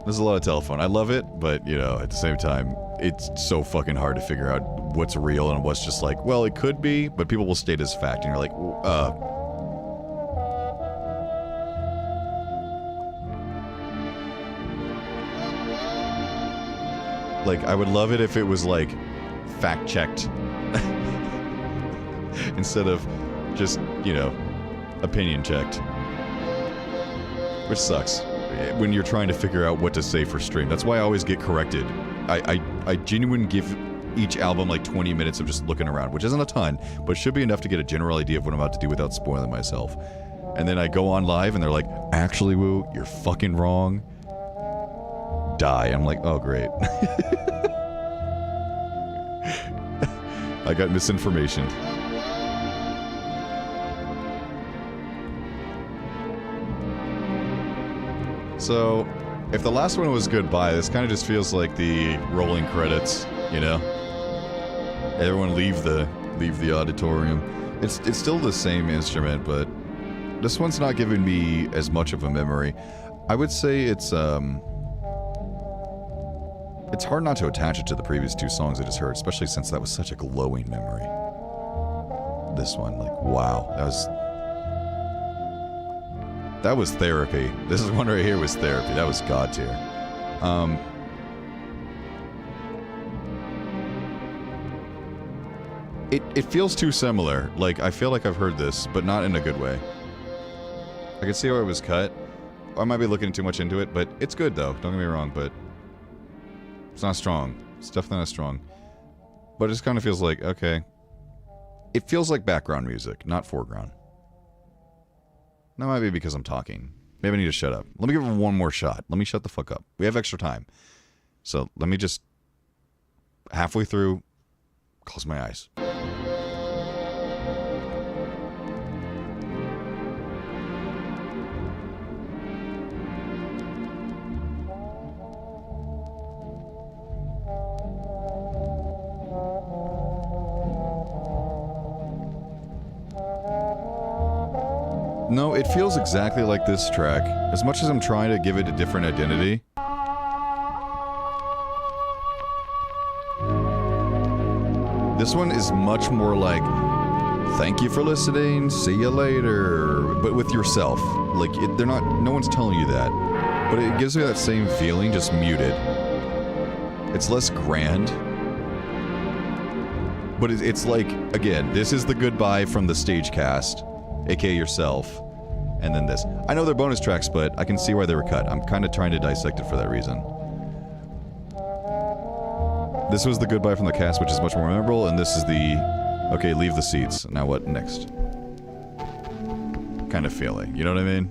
There's a lot of telephone. I love it, but, you know, at the same time, it's so fucking hard to figure out what's real and what's just like, well, it could be, but people will state as fact, and you're like, Like, I would love it if it was, like, fact-checked Instead of just, you know, opinion checked. Which sucks when you're trying to figure out what to say for stream. That's why I always get corrected. I genuinely give each album like 20 minutes of just looking around, which isn't a ton, but should be enough to get a general idea of what I'm about to do without spoiling myself. And then I go on live and they're like, actually, Woo, you're fucking wrong. Die. I'm like, oh, great. I got misinformation. So, if the last one was Goodbye, this kind of just feels like the rolling credits, you know? Everyone leave the auditorium. It's still the same instrument, but this one's not giving me as much of a memory. I would say it's hard not to attach it to the previous two songs I just heard, especially since that was such a glowing memory. This one, like, wow, that was therapy. This is one right here was therapy. That was God tier. It feels too similar. Like, I feel like I've heard this, but not in a good way. I can see how it was cut. I might be looking too much into it, but it's good though. Don't get me wrong, but it's not strong. It's definitely not strong. But it just kind of feels like, okay. It feels like background music, not foreground. That might be because I'm talking. Maybe I need to shut up. Let me give it one more shot. Let me shut the fuck up. We have extra time. So let me just, halfway through, close my eyes. No, it feels exactly like this track. As much as I'm trying to give it a different identity. This one is much more like, thank you for listening, see you later, but with yourself. Like, they're not, no one's telling you that. But it gives me that same feeling, just muted. It's less grand. But it's like, again, this is the goodbye from the stage cast, aka yourself. And then this. I know they're bonus tracks, but I can see why they were cut. I'm kind of trying to dissect it for that reason. This was the goodbye from the cast, which is much more memorable, and this is the, okay, leave the seats. Now what next? Kind of feeling. You know what I mean?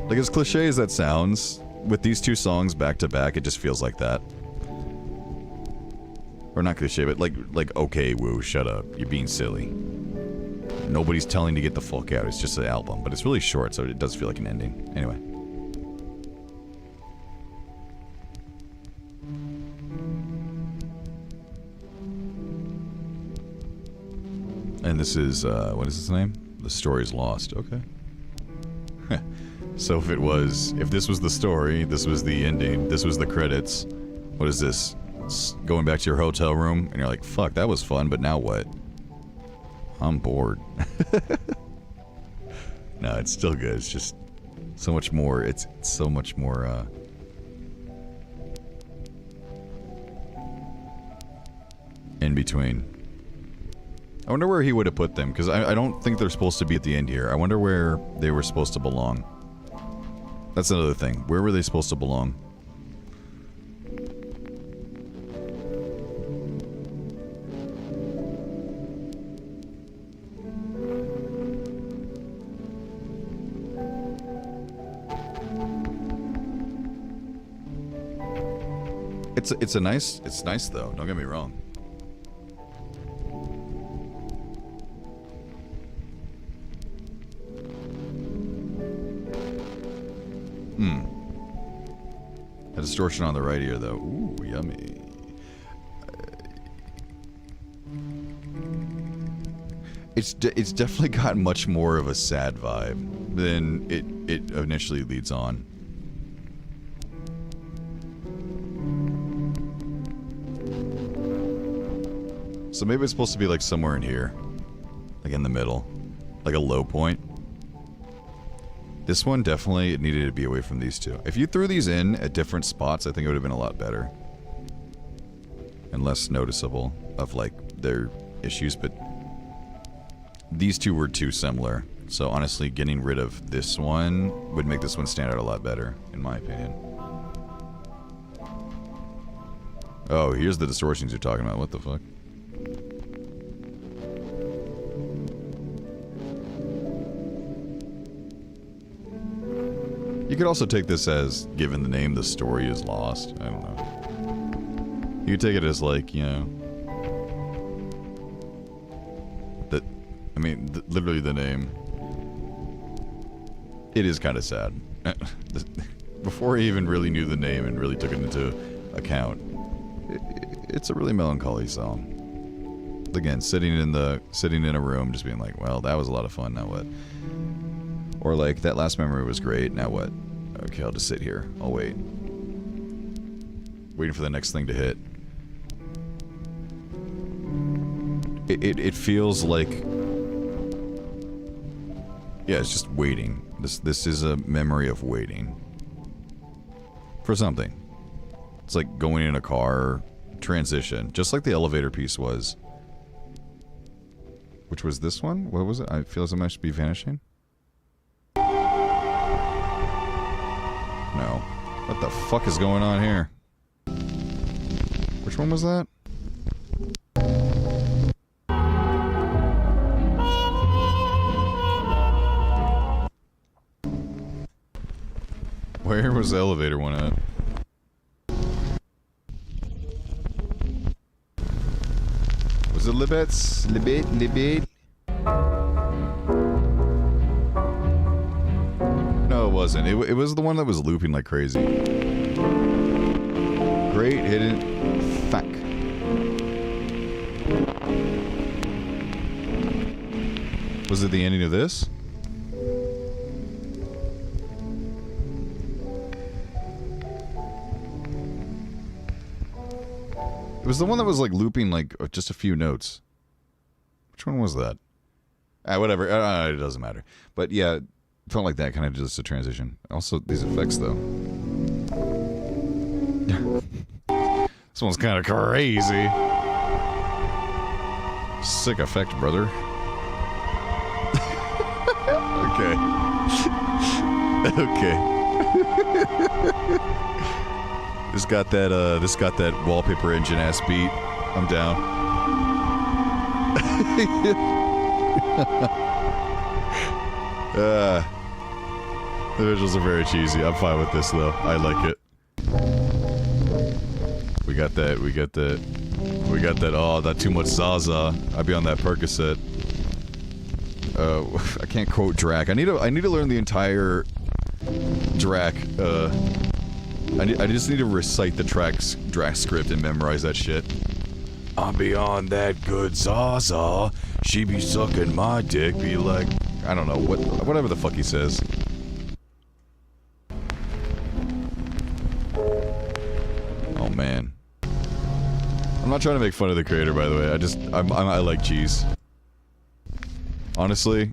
Like, as cliche as that sounds, with these two songs back to back, it just feels like that. Or not cliche, but like, okay, Woo, shut up. You're being silly. Nobody's telling to get the fuck out. It's just an album, but it's really short, so it does feel like an ending. Anyway. And this is, what is his name? The Story's Lost. Okay. So if this was the story, this was the ending, this was the credits, what is this? It's going back to your hotel room, and you're like, fuck, that was fun, but now what? I'm bored. No, it's still good. It's just so much more. It's so much more, in between. I wonder where he would have put them, because I don't think they're supposed to be at the end here. I wonder where they were supposed to belong. That's another thing. Where were they supposed to belong? It's nice though, don't get me wrong. A distortion on the right ear though. Ooh, yummy. It's definitely got much more of a sad vibe than it initially leads on. So maybe it's supposed to be like somewhere in here. Like in the middle. Like a low point. This one definitely needed to be away from these two. If you threw these in at different spots, I think it would have been a lot better. And less noticeable of like their issues, but these two were too similar. So honestly, getting rid of this one would make this one stand out a lot better, in my opinion. Oh, here's the distortions you're talking about. What the fuck? You could also take this as, given the name, the story is lost. I don't know. You could take it as like, you know, that, I mean, literally the name. It is kind of sad. Before I even really knew the name and really took it into account, it's a really melancholy song. Again, sitting in a room, just being like, well, that was a lot of fun. Now what? Or like, that last memory was great. Now what? Okay, I'll just sit here. I'll wait. Waiting for the next thing to hit. It feels like, yeah, it's just waiting. This is a memory of waiting for something. It's like going in a car, transition, just like the elevator piece was. Which was this one? What was it? I feel as I might be vanishing. No. What the fuck is going on here? Which one was that? Where was the elevator one at? Was it Libets? Libet? No, it wasn't. It was the one that was looping like crazy. Great hidden fuck. Was it the ending of this? It was the one that was like looping like just a few notes. Which one was that? Whatever. It doesn't matter. But yeah, it felt like that kind of just a transition. Also, these effects though. This one's kind of crazy. Sick effect, brother. Okay. Okay. This got that wallpaper engine ass beat. I'm down. The visuals are very cheesy. I'm fine with this though. I like it. We got that. Oh, that too much Zaza. I'd be on that Percocet. I can't quote Drac. I need to learn the entire Drac. I just need to recite the Drac script and memorize that shit. I'm beyond that good Zaza. She be sucking my dick. Be like, I don't know whatever the fuck he says. Oh man. I'm not trying to make fun of the creator, by the way. I like cheese. Honestly,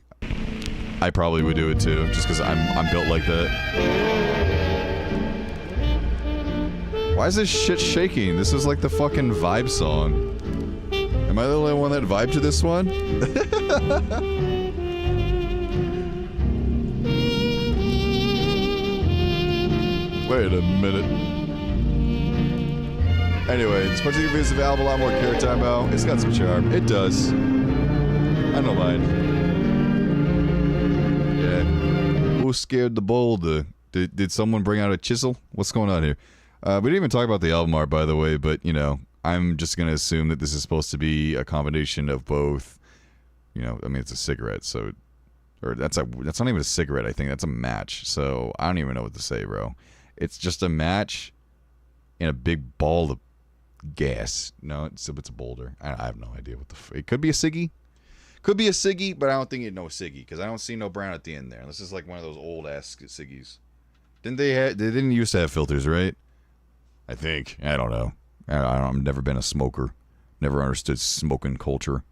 I probably would do it too, just because I'm built like that. Why is this shit shaking? This is like the fucking vibe song. Am I the only one that vibed to this one? Wait a minute. Anyway, this particular piece of album a lot more carrot time out. It's got some charm. It does. I don't mind. Yeah. Who scared the boulder? Did someone bring out a chisel? What's going on here? We didn't even talk about the album art, by the way, but, you know, I'm just going to assume that this is supposed to be a combination of both, you know, I mean, it's a cigarette, so, or that's not even a cigarette, I think, that's a match, so I don't even know what to say, bro. It's just a match in a big ball of gas. No, it's a boulder. I have no idea what it could be a ciggy. Could be a ciggy, but I don't think it'd know ciggy, because I don't see no brown at the end there. This is like one of those old-ass ciggies. They didn't used to have filters, right? I think. I don't know. I've never been a smoker. Never understood smoking culture.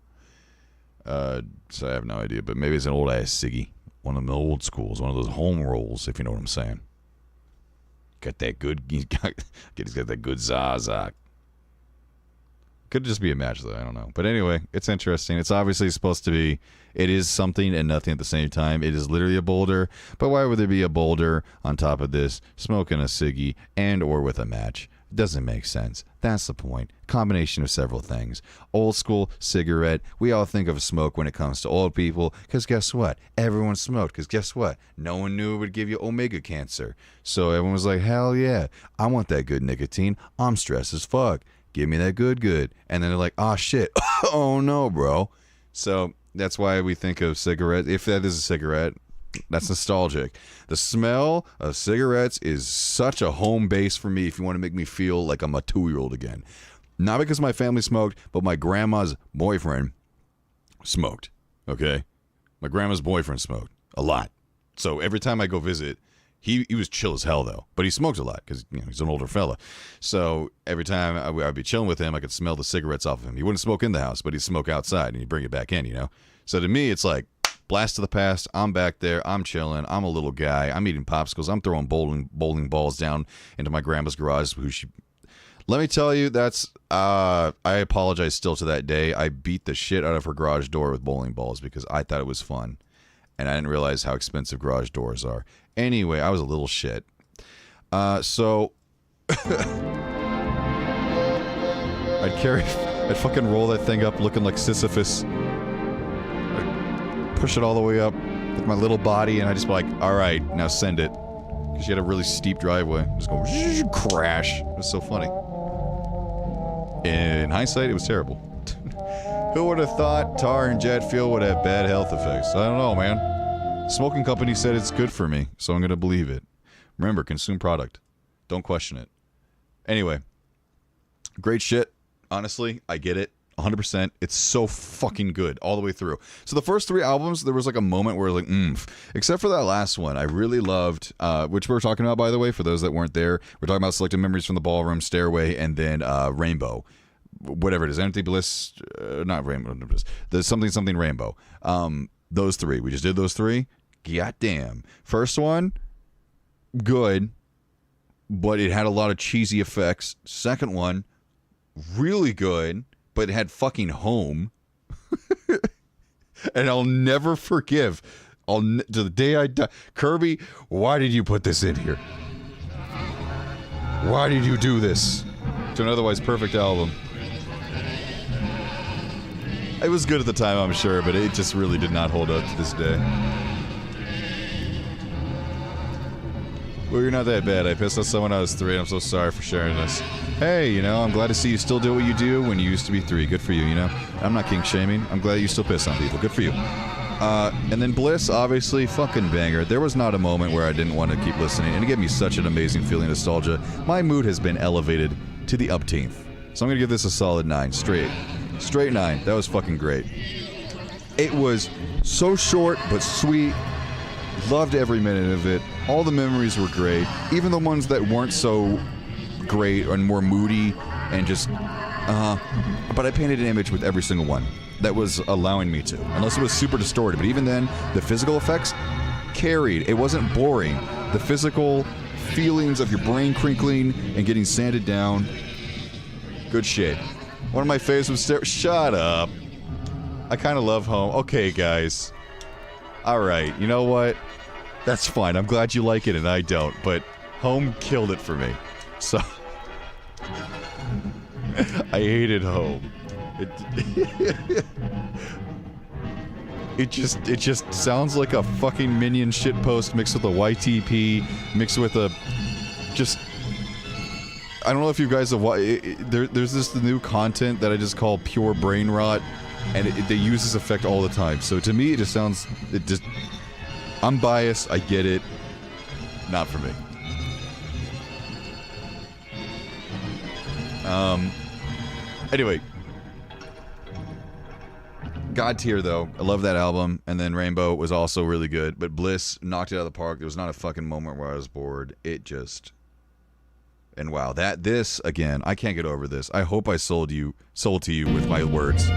So I have no idea. But maybe it's an old-ass ciggy. One of the old schools. One of those home rolls, if you know what I'm saying. Got that good... He's got that good Zaza. Could just be a match, though. I don't know. But anyway, it's interesting. It's obviously supposed to be, it is something and nothing at the same time. It is literally a boulder. But why would there be a boulder on top of this, smoking a ciggy and or with a match? Doesn't make sense. That's the point. Combination of several things. Old school cigarette. We all think of smoke when it comes to old people. Because guess what? Everyone smoked. Because guess what? No one knew it would give you omega cancer. So everyone was like, hell yeah. I want that good nicotine. I'm stressed as fuck. Give me that good. And then they're like, oh shit. Oh no, bro. So that's why we think of cigarettes. If that is a cigarette, that's nostalgic. The smell of cigarettes is such a home base for me if you want to make me feel like I'm a 2-year-old again. Not because my family smoked, but my grandma's boyfriend smoked. Okay? My grandma's boyfriend smoked a lot. So every time I go visit, he was chill as hell, though. But he smoked a lot because he's an older fella. So every time I'd be chilling with him, I could smell the cigarettes off of him. He wouldn't smoke in the house, but he'd smoke outside, and he'd bring it back in, So to me, it's like, blast to the past. I'm back there. I'm chilling. I'm a little guy. I'm eating popsicles. I'm throwing bowling balls down into my grandma's garage. Let me tell you, that's... I apologize still to that day. I beat the shit out of her garage door with bowling balls because I thought it was fun. And I didn't realize how expensive garage doors are. Anyway, I was a little shit. So... I'd fucking roll that thing up looking like Sisyphus. Push it all the way up with my little body, and I just be like, all right, now send it. Because she had a really steep driveway. Just go crash. It was so funny. In hindsight, it was terrible. Who would have thought tar and jet fuel would have bad health effects? I don't know, man. The smoking company said it's good for me, so I'm going to believe it. Remember, consume product. Don't question it. Anyway, great shit. Honestly, I get it. 100%. It's so fucking good all the way through. So the first 3 albums, there was like a moment where like, except for that last one, I really loved, which we're talking about, by the way, for those that weren't there. We're talking about Selected Memories from the Ballroom, Stairway, and then Rainbow. Whatever it is. Bliss, not Rainbow. There's something Rainbow. Those 3. We just did those 3. Goddamn. First one, good, but it had a lot of cheesy effects. Second one, really good, but it had fucking home. And I'll never forgive. To the day I die. Kirby, why did you put this in here? Why did you do this to an otherwise perfect album? It was good at the time, I'm sure, but it just really did not hold up to this day. Well, you're not that bad. I pissed off someone I was 3, and I'm so sorry for sharing this. Hey, I'm glad to see you still do what you do when you used to be 3. Good for you, I'm not kink shaming. I'm glad you still piss on people. Good for you. And then Bliss, obviously, fucking banger. There was not a moment where I didn't want to keep listening, and it gave me such an amazing feeling of nostalgia. My mood has been elevated to the upteenth. So I'm going to give this a solid 9. Straight 9. That was fucking great. It was so short, but sweet. Loved every minute of it. All the memories were great. Even the ones that weren't so great and more moody and just... but I painted an image with every single one that was allowing me to. Unless it was super distorted. But even then, the physical effects carried. It wasn't boring. The physical feelings of your brain crinkling and getting sanded down. Good shit. One of my faves was... Shut up. I kind of love home. Okay, guys. Alright, you know what? That's fine. I'm glad you like it and I don't, but Home killed it for me. So I hated Home. It just sounds like a fucking Minion shitpost mixed with a YTP mixed with a just... I don't know if you guys have there's this new content that I just call pure brain rot, and they use this effect all the time. So to me, it just sounds... I'm biased, I get it. Not for me. Anyway. God tier, though. I love that album. And then Rainbow was also really good. But Bliss knocked it out of the park. There was not a fucking moment where I was bored. It just... And wow, this, again, I can't get over this. I hope I sold to you with my words.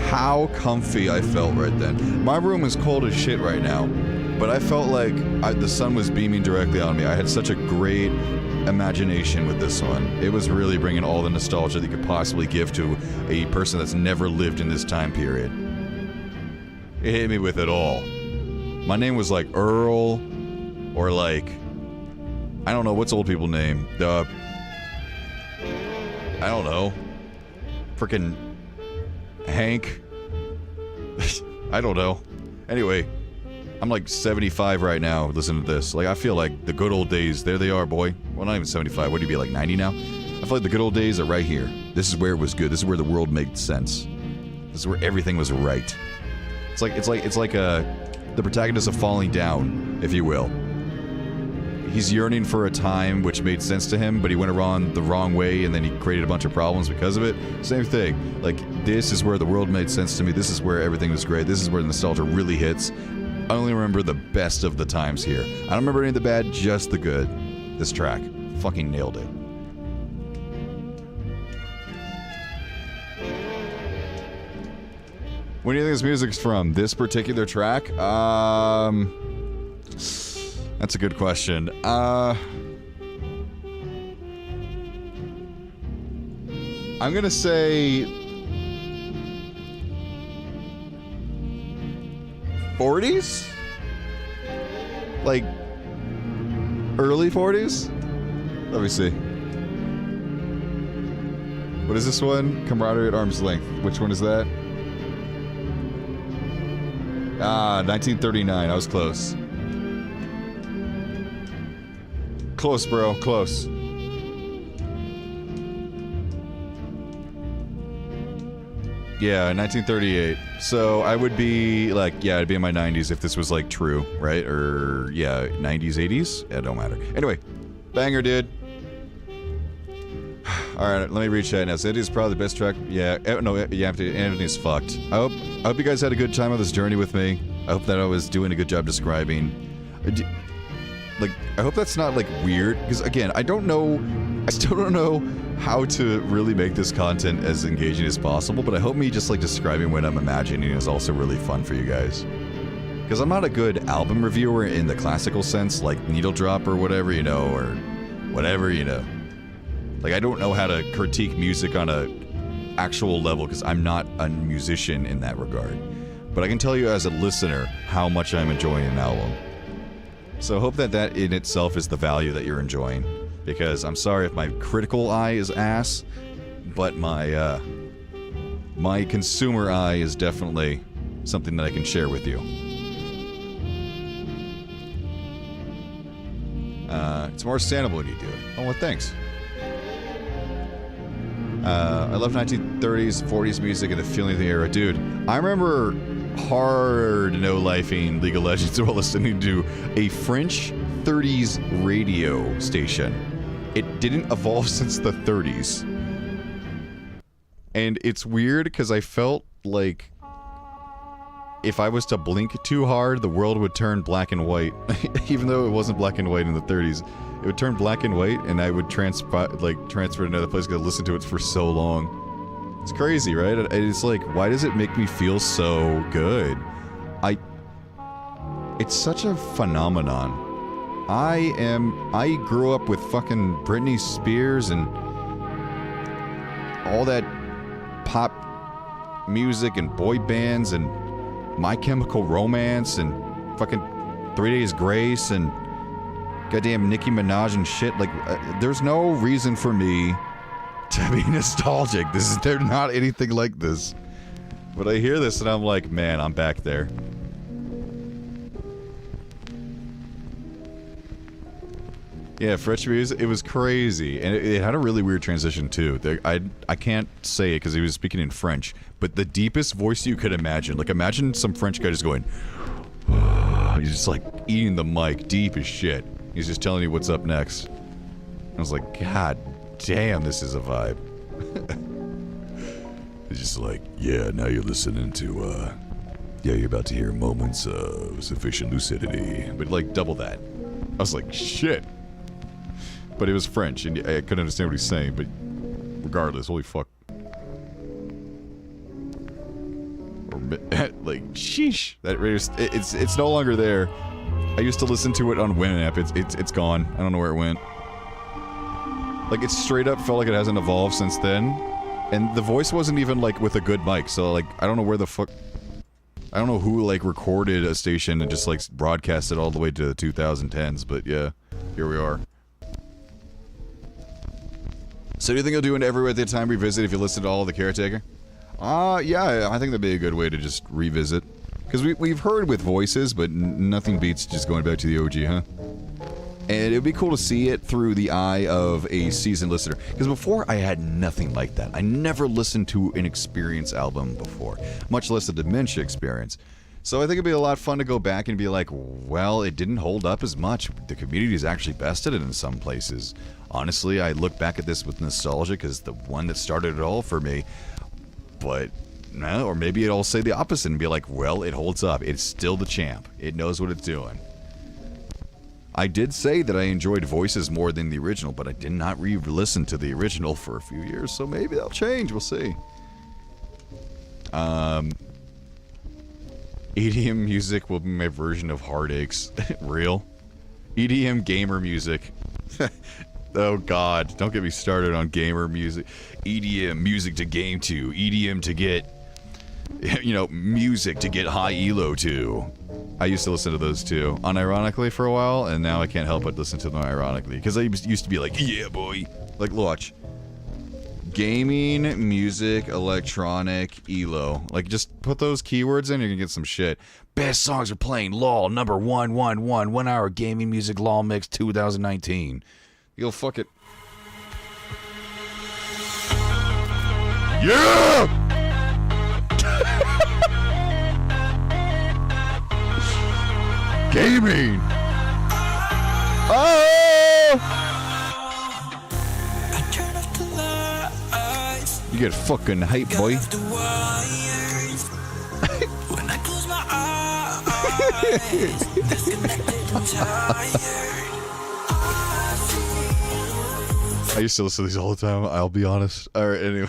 How comfy I felt right then. My room is cold as shit right now. but I felt like the sun was beaming directly on me. I had such a great imagination with this one. It was really bringing all the nostalgia that you could possibly give to a person that's never lived in this time period. It hit me with it all. My name was like Earl, or like, I don't know, what's old people name? I don't know. Frickin' Hank. I don't know. Anyway, I'm like 75 right now listening to this. Like, I feel like the good old days, there they are, boy. Well, not even 75. What do you be, like 90 now? I feel like the good old days are right here. This is where it was good. This is where the world made sense. This is where everything was right. It's like the protagonist of Falling Down, if you will. He's yearning for a time which made sense to him, but he went around the wrong way and then he created a bunch of problems because of it. Same thing. Like, this is where the world made sense to me. This is where everything was great. This is where the nostalgia really hits. I only remember the best of the times here. I don't remember any of the bad, just the good. This track. Fucking nailed it. When do you think this music's from? This particular track? That's a good question. I'm gonna say 40s? Like early 40s? Let me see. What is this one? Camaraderie at Arm's Length. Which one is that? 1939. I was close. Close, bro. Close. Yeah, 1938. So I would be like, yeah, I'd be in my 90s if this was like true, right? Or yeah, 90s, 80s? Yeah, it don't matter. Anyway, banger, dude. Alright, let me reach that now. So it is probably the best track. Yeah, no, yeah, Anthony's fucked. I hope you guys had a good time on this journey with me. I hope that I was doing a good job describing. Like, I hope that's not, like, weird. Because, again, I still don't know how to really make this content as engaging as possible. But I hope me just, like, describing what I'm imagining is also really fun for you guys. Because I'm not a good album reviewer in the classical sense, like Needle Drop or whatever, you know, or whatever, you know. Like, I don't know how to critique music on a actual level because I'm not a musician in that regard. But I can tell you as a listener how much I'm enjoying an album. So I hope that that in itself is the value that you're enjoying. Because I'm sorry if my critical eye is ass, but my my consumer eye is definitely something that I can share with you. It's more understandable when you do it. Oh, well, thanks. I love 1930s, 40s music and the feeling of the era. Dude, I remember hard no-lifing League of Legends while listening to a French 30s radio station. It didn't evolve since the 30s. And it's weird because I felt like if I was to blink too hard, the world would turn black and white. Even though it wasn't black and white in the 30s. It would turn black and white, and I would transfer to another place because I listened to it for so long. It's crazy, right? It's like, why does it make me feel so good? It's such a phenomenon. I grew up with fucking Britney Spears and all that pop music and boy bands and My Chemical Romance and fucking 3 Days Grace and goddamn Nicki Minaj and shit. Like, there's no reason for me to be nostalgic. They're not anything like this. But I hear this and I'm like, man, I'm back there. Yeah, French music, it was crazy. And it had a really weird transition, too. I can't say it because he was speaking in French, but the deepest voice you could imagine. Like, imagine some French guy just going... He's just, like, eating the mic deep as shit. He's just telling you what's up next. I was like, God damn, this is a vibe. It's just like, yeah, now you're listening to, yeah, you're about to hear moments of sufficient lucidity. But, like, double that. I was like, shit. But it was French, and I couldn't understand what he's saying, but regardless, holy fuck. Or, like, sheesh. That radio, it's no longer there. I used to listen to it on Winamp. It's gone. I don't know where it went. Like, it straight up felt like it hasn't evolved since then. And the voice wasn't even, like, with a good mic. So, like, I don't know where the fuck... I don't know who, like, recorded a station and just, like, broadcast it all the way to the 2010s. But, yeah. Here we are. So do you think you'll do an every at the time revisit if you listen to all of the Caretaker? Yeah, I think that'd be a good way to just revisit. Because we've heard with voices, but nothing beats just going back to the OG, huh? And it would be cool to see it through the eye of a seasoned listener. Because before, I had nothing like that. I never listened to an experience album before, much less a dementia experience. So I think it'd be a lot of fun to go back and be like, well, it didn't hold up as much. The community is actually bested it in some places. Honestly, I look back at this with nostalgia because the one that started it all for me. But, no, or maybe it'll say the opposite and be like, well, it holds up. It's still the champ. It knows what it's doing. I did say that I enjoyed voices more than the original, but I did not re-listen to the original for a few years, so maybe that'll change. We'll see. EDM music will be my version of Heartaches. Real? EDM gamer music. Oh god, don't get me started on gamer music. EDM music to game to. EDM to get, you know, music to get high elo to. I used to listen to those too, unironically for a while, and now I can't help but listen to them ironically. Because I used to be like, yeah boy. Like, watch. Gaming, music, electronic, elo. Like, just put those keywords in, you're gonna get some shit. Best songs are playing, LOL, number 111, 1 hour gaming music, LOL mix 2019. You'll fuck it. Yeah! Gaming! Oh! You get fucking hype, boy. When I close my eyes, disconnected and tired. I used to listen to these all the time, I'll be honest. Alright, anyway.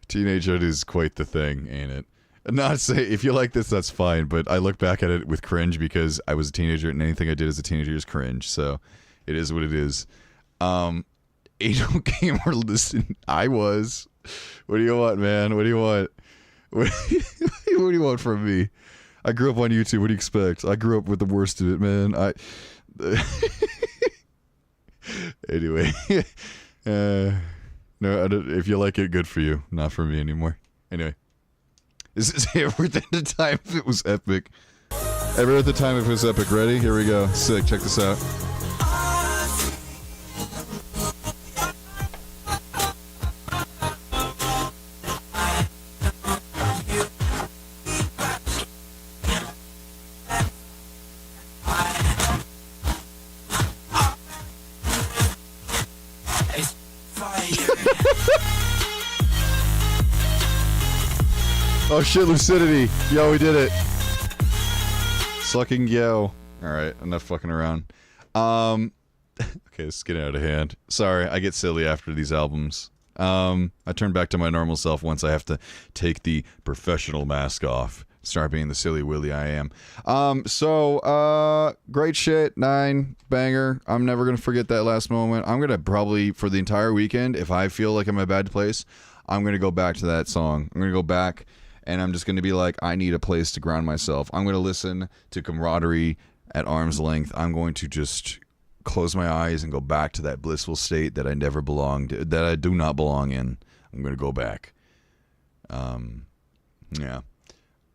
Teenagehood is quite the thing, ain't it? Not to say, if you like this, that's fine, but I look back at it with cringe because I was a teenager and anything I did as a teenager is cringe, so it is what it is. Ado Gamer, listen, I was. What do you want, man? What do you want? What do you want from me? I grew up on YouTube, what do you expect? I grew up with the worst of it, man. Anyway, no, if you like it, good for you. Not for me anymore. Anyway, this is Ever at the Time if it was epic. Ever at the Time if it was epic. Ready? Here we go. Sick. Check this out. Oh shit, lucidity. Yo, we did it. Sucking yo. Alright, enough fucking around. Okay, this is getting out of hand. Sorry, I get silly after these albums. I turn back to my normal self once I have to take the professional mask off. Start being the silly willy I am. Great shit, 9, banger. I'm never gonna forget that last moment. I'm gonna probably, for the entire weekend, if I feel like I'm in a bad place, I'm gonna go back to that song. I'm gonna go back and I'm just gonna be like, I need a place to ground myself. I'm gonna listen to Camaraderie at arm's length. I'm going to just close my eyes and go back to that blissful state that I never belonged, that I do not belong in. I'm gonna go back. Yeah.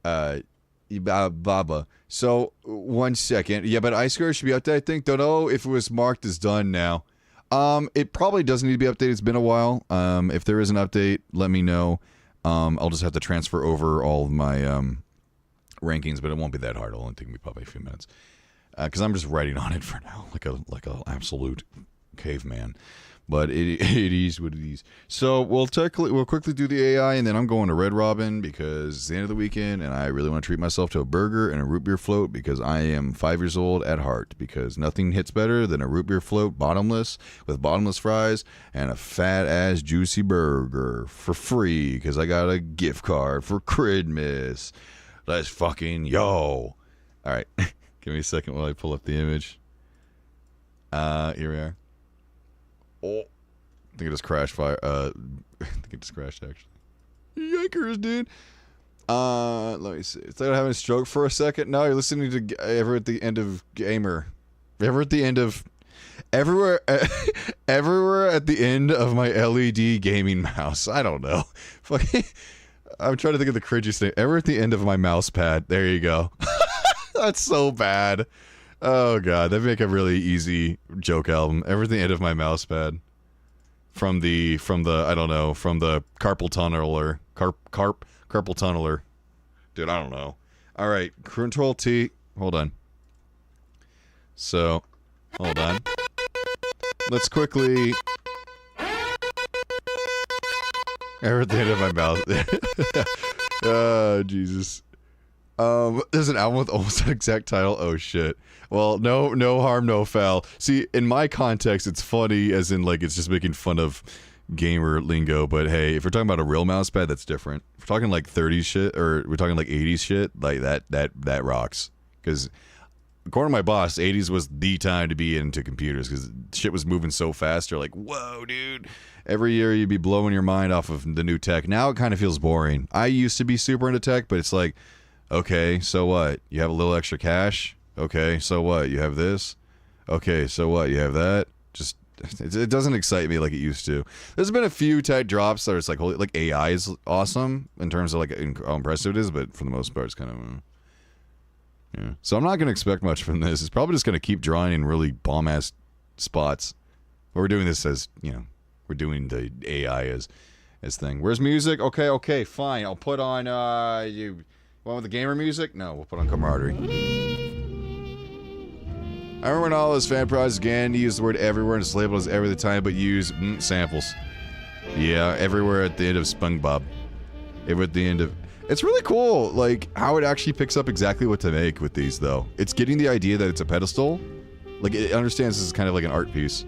Baba. So, 1 second. Yeah, but iSquare should be updated, I think. Don't know if it was marked as done now. It probably doesn't need to be updated. It's been a while. If there is an update, let me know. I'll just have to transfer over all of my rankings, but it won't be that hard. It'll only take me probably a few minutes. Because I'm just writing on it for now, like a absolute caveman. But it is what it is. So we'll quickly do the AI, and then I'm going to Red Robin because it's the end of the weekend, and I really want to treat myself to a burger and a root beer float because I am 5 years old at heart. Because nothing hits better than a root beer float, bottomless, with bottomless fries and a fat ass juicy burger for free because I got a gift card for Christmas. Let's fucking yo. All right. Give me a second while I pull up the image. Here we are. Oh, I think it just crashed fire. I think it just crashed actually. Yikers, dude. Let me see. It's like having a stroke for a second. No, you're listening to Ever at the End of Gamer. Ever at the end of everywhere at the end of my LED gaming mouse. I don't know. Fucking, I'm trying to think of the cringiest thing. Ever at the end of my mouse pad. There you go. That's so bad. Oh god, that'd make a really easy joke album. Ever at the end of my mouse pad. From the I don't know, from the carpal tunneler. Carpal tunneler. Dude, I don't know. Alright, Control T. Hold on. So, hold on. Let's quickly... Ever at the end of my mouth. Oh, Jesus. There's an album with almost that exact title. Oh, shit. Well, no harm, no foul. See, in my context, it's funny, as in, like, it's just making fun of gamer lingo, but hey, if we're talking about a real mouse pad, that's different. If we're talking, like, 30s shit, or we're talking, like, 80s shit, like, that rocks. Because... according to my boss, 80s was the time to be into computers because shit was moving so fast. You're like, whoa, dude. Every year you'd be blowing your mind off of the new tech. Now it kind of feels boring. I used to be super into tech, but it's like, okay, so what? You have a little extra cash? Okay, so what? You have this? Okay, so what? You have that? Just, it doesn't excite me like it used to. There's been a few tech drops that it's like, holy, like AI is awesome in terms of like how impressive it is, but for the most part, it's kind of... yeah. So I'm not going to expect much from this. It's probably just going to keep drawing in really bomb-ass spots. But we're doing this as, you know, we're doing the AI as thing. Where's music? Okay, fine. I'll put on, you want with the gamer music? No, we'll put on camaraderie. I remember when all those fan projects again, he used the word everywhere and it's labeled as every the time, but use samples. Yeah, everywhere at the end of SpongeBob. Everywhere at the end of... it's really cool, like, how it actually picks up exactly what to make with these, though. It's getting the idea that it's a pedestal. Like, it understands this is kind of like an art piece.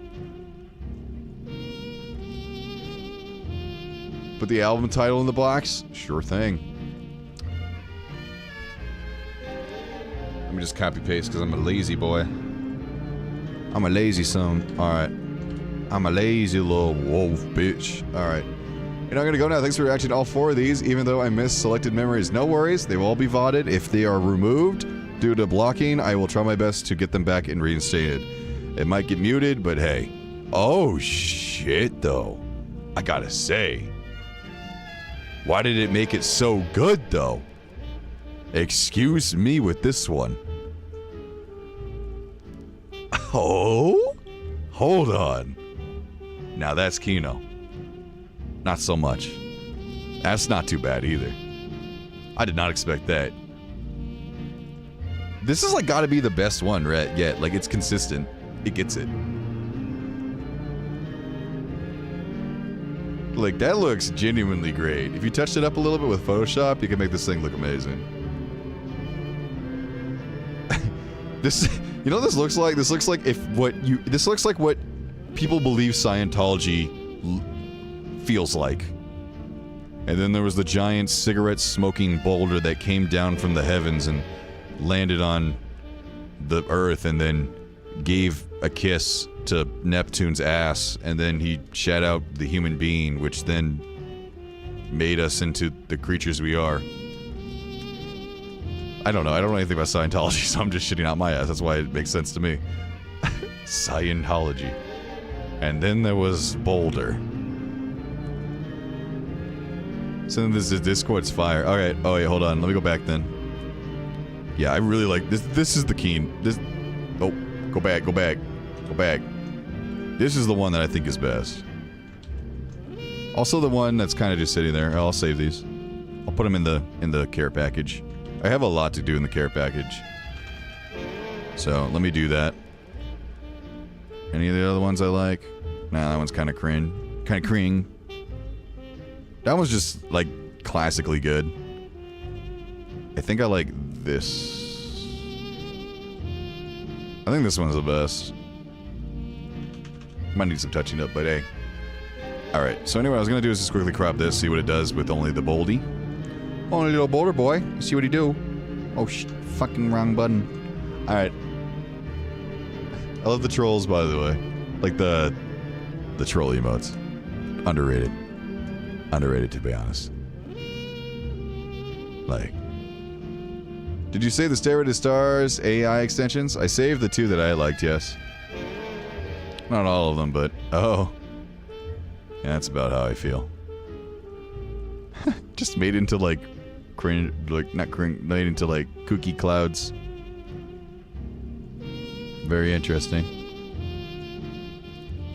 Put the album title in the box? Sure thing. Let me just copy-paste, because I'm a lazy boy. I'm a lazy son. Alright. I'm a lazy little wolf, bitch. Alright. And I'm gonna go now. Thanks for reacting to all 4 of these, even though I missed selected memories. No worries, they will all be VODed. If they are removed due to blocking, I will try my best to get them back and reinstated. It might get muted, but hey. Oh shit, though. I gotta say. Why did it make it so good, though? Excuse me with this one. Oh? Hold on. Now that's Kino. Not so much. That's not too bad either. I did not expect that. This is like gotta be the best one yet. Like, it's consistent. It gets it. Like, that looks genuinely great. If you touched it up a little bit with Photoshop, you can make this thing look amazing. This, you know what this looks like? This looks like this looks like what people believe Scientology feels like. And then there was the giant cigarette-smoking boulder that came down from the heavens and landed on the earth and then gave a kiss to Neptune's ass, and then he shat out the human being, which then made us into the creatures we are. I don't know. I don't know anything about Scientology, so I'm just shitting out my ass. That's why it makes sense to me. Scientology. And then there was Boulder. So then this is Discord's fire. Alright, oh wait, hold on. Let me go back then. Yeah, I really like this. This is the keen. This. Oh, go back. This is the one that I think is best. Also the one that's kind of just sitting there. I'll save these. I'll put them in the care package. I have a lot to do in the care package. So, let me do that. Any of the other ones I like? Nah, that one's kind of cring. That one's just, like, classically good. I think I like this. I think this one's the best. Might need some touching up, but hey. Alright, so anyway, what I was gonna do is just quickly crop this, see what it does with only the boldy. Only little boulder boy. You see what he do? Oh, fucking wrong button. Alright. I love the trolls, by the way. Like the troll emotes. Underrated. Underrated, to be honest. Like. Did you say the Stairway to Stars AI extensions? I saved the 2 that I liked, yes. Not all of them, but... Oh. Yeah, that's about how I feel. Just made into, like... made into, like, kooky clouds. Very interesting.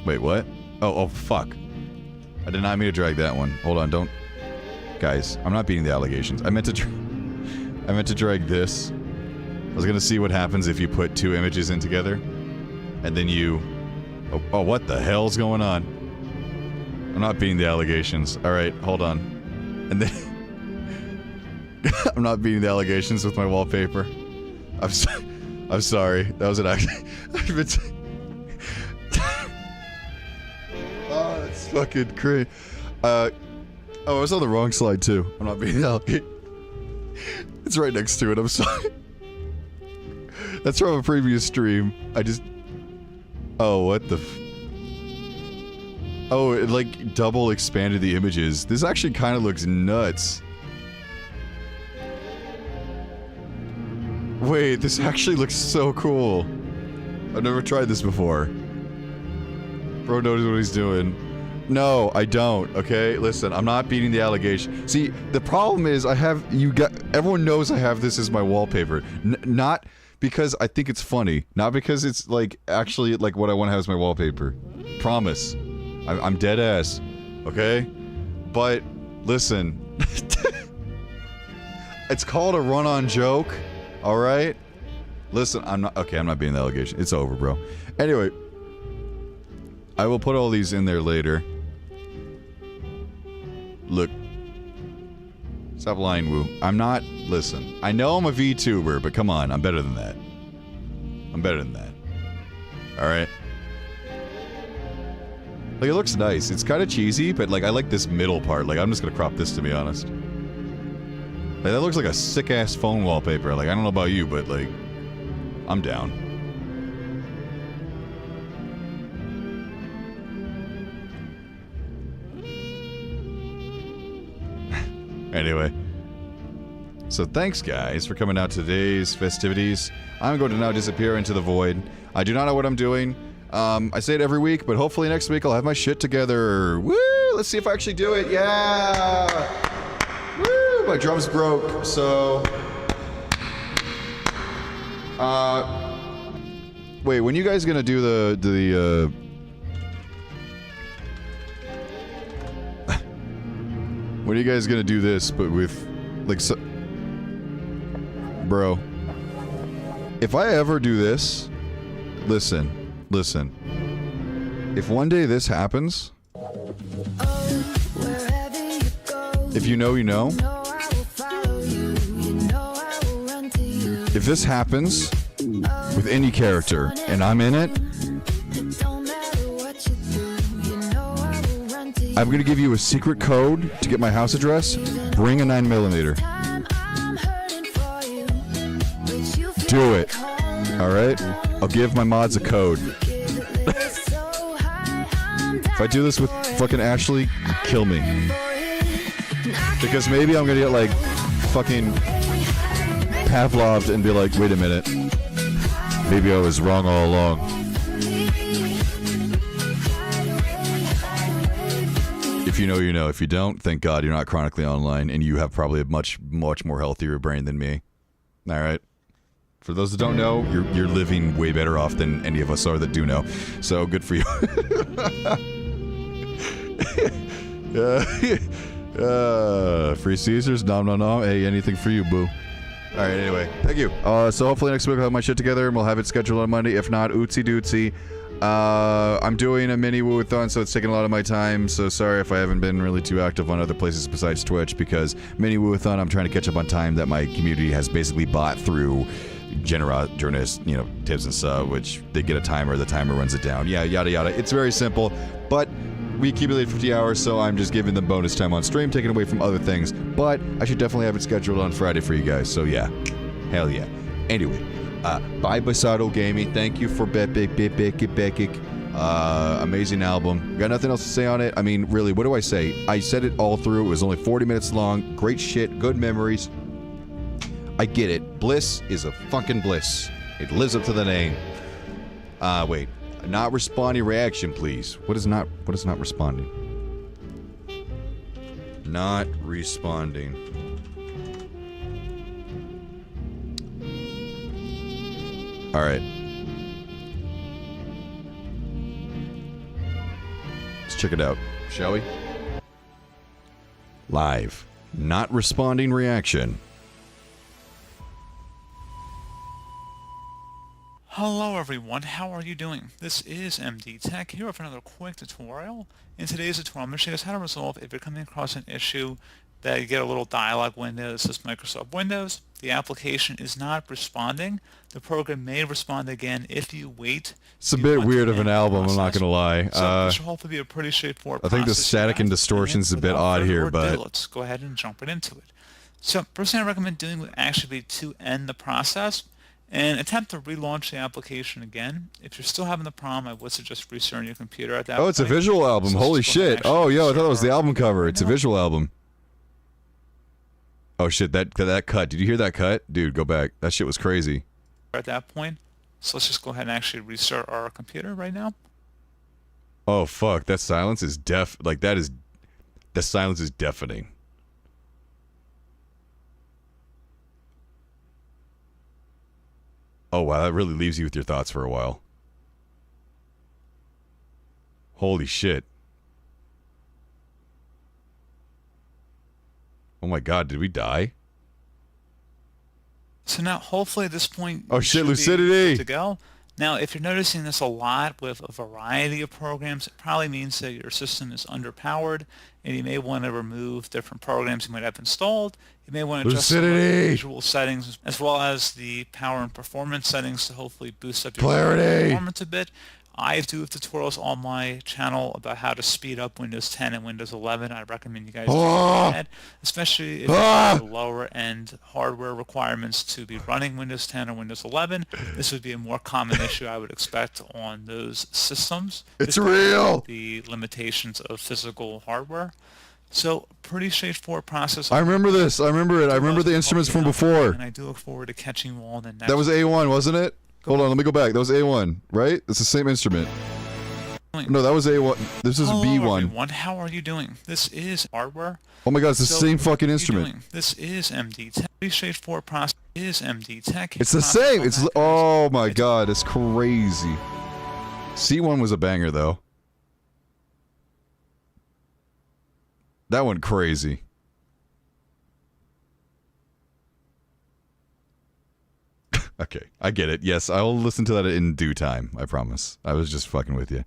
Wait, what? Oh, fuck. I did not mean to drag that one. Hold on, don't... Guys, I'm not beating the allegations. I meant to drag this. I was gonna see what happens if you put 2 images in together. And then you... Oh, what the hell's going on? I'm not beating the allegations. Alright, hold on. And then... I'm not beating the allegations with my wallpaper. I'm sorry. That was an accident. Oh, that's fucking crazy. Oh, I was on the wrong slide too. I'm not beating the allegations. It's right next to it, I'm sorry. That's from a previous stream. I just... Oh, what the Oh, it like double expanded the images. This actually kind of looks nuts. Wait, this actually looks so cool. I've never tried this before. Bro knows what he's doing. No, I don't, okay? Listen, I'm not beating the allegation. See, the problem is everyone knows I have this as my wallpaper. Not because I think it's funny. Not because it's, like, actually, like, what I want to have as my wallpaper. Promise. I'm dead ass. Okay? But, listen. It's called a run-on joke. Alright? Listen, I'm not beating the allegation. It's over, bro. Anyway. I will put all these in there later. Look. Stop lying, Woo. I'm not... Listen. I know I'm a VTuber, but come on. I'm better than that. I'm better than that. Alright? Like, it looks nice. It's kind of cheesy, but, like, I like this middle part. Like, I'm just gonna crop this, to be honest. Like, that looks like a sick-ass phone wallpaper. Like, I don't know about you, but, like... I'm down. Anyway. So thanks, guys, for coming out to today's festivities. I'm going to now disappear into the void. I do not know what I'm doing. I say it every week, but hopefully next week I'll have my shit together. Woo! Let's see if I actually do it. Yeah! Woo! My drums broke, so... Wait, when you guys gonna do the when are you guys gonna do this, but with, like, so... Bro. If I ever do this... Listen. If one day this happens... If you know, you know. If this happens with any character and I'm in it, I'm gonna give you a secret code to get my house address. Bring a 9mm. Do it. Alright? I'll give my mods a code. If I do this with fucking Ashley, kill me. Because maybe I'm gonna get, like, fucking Pavloved and be like, wait a minute. Maybe I was wrong all along. If you know, you know. If you don't, thank God you're not chronically online and you have probably a much more healthier brain than me. Alright? For those that don't know, you're living way better off than any of us are that do know. So, good for you. Free Caesars? Nom. Hey, anything for you, boo. Alright, anyway. Thank you. So hopefully next week I'll have my shit together and we'll have it scheduled on Monday. If not, ootsie dootsie. I'm doing a mini woo-a-thon, so it's taking a lot of my time, so sorry if I haven't been really too active on other places besides Twitch, because mini woo-a-thon, I'm trying to catch up on time that my community has basically bought through generous, you know, tips and stuff, which they get a timer, the timer runs it down. Yeah, yada yada. It's very simple, but we accumulate 50 hours, so I'm just giving them bonus time on stream, taking away from other things, but I should definitely have it scheduled on Friday for you guys, so yeah. Hell yeah. Anyway, By Basato Gaming. Thank you for Bekik. Amazing album. Got nothing else to say on it. I mean, really, what do I say? I said it all through. It was only 40 minutes long. Great shit. Good memories. I get it. Bliss is a fucking bliss. It lives up to the name. Wait. Not responding reaction, please. What is not responding? Not responding. Alright. Let's check it out, shall we? Live. Not responding reaction. Hello everyone, how are you doing? This is MD Tech here with another quick tutorial. In today's tutorial, I'm going to show you guys how to resolve if you're coming across an issue that you get a little dialog window that says Microsoft Windows. The application is not responding. The program may respond again if you wait. It's a bit weird of an album, I'm not going to lie. So this should hopefully be a pretty straightforward process. I think the static and distortion is a bit odd here, but... Let's go ahead and jump right into it. So first thing I recommend doing would actually be to end the process and attempt to relaunch the application again. If you're still having the problem, I would suggest restarting your computer at that point. Oh, it's a visual album. So holy shit. Oh, yo, I thought it was the album cover. It's a visual album. Oh, shit, that cut. Did you hear that cut? Dude, go back. That shit was crazy. At that point, so let's just go ahead and actually restart our computer right now. Oh, fuck. That silence is like, that is... The silence is deafening. Oh, wow, that really leaves you with your thoughts for a while. Holy shit. Oh my god, did we die? So now, hopefully at this point, oh shit, lucidity! To go. Now, if you're noticing this a lot with a variety of programs, it probably means that your system is underpowered, and you may want to remove different programs you might have installed. You may want to adjust some visual settings, as well as the power and performance settings to hopefully boost up your performance a bit. I do tutorials on my channel about how to speed up Windows 10 and Windows 11. I recommend you guys do that, especially if you have lower end hardware requirements to be running Windows 10 or Windows 11. This would be a more common issue I would expect on those systems. It's real! The limitations of physical hardware. So, pretty straightforward process. I remember this. I remember it. I remember the instruments from before. And I do look forward to catching you all in the next. That was A1, wasn't it? Hold on, let me go back. That was A1, right? It's the same instrument. No, that was A1. This is B1. Everyone. How are you doing? This is hardware. Oh my god, it's the same fucking instrument. This is MD Tech. Pretty straightforward process. Is MD Tech. It's the same. It's oh my god, it's crazy. C1 was a banger though. That went crazy. Okay, I get it. Yes, I will listen to that in due time. I promise. I was just fucking with you.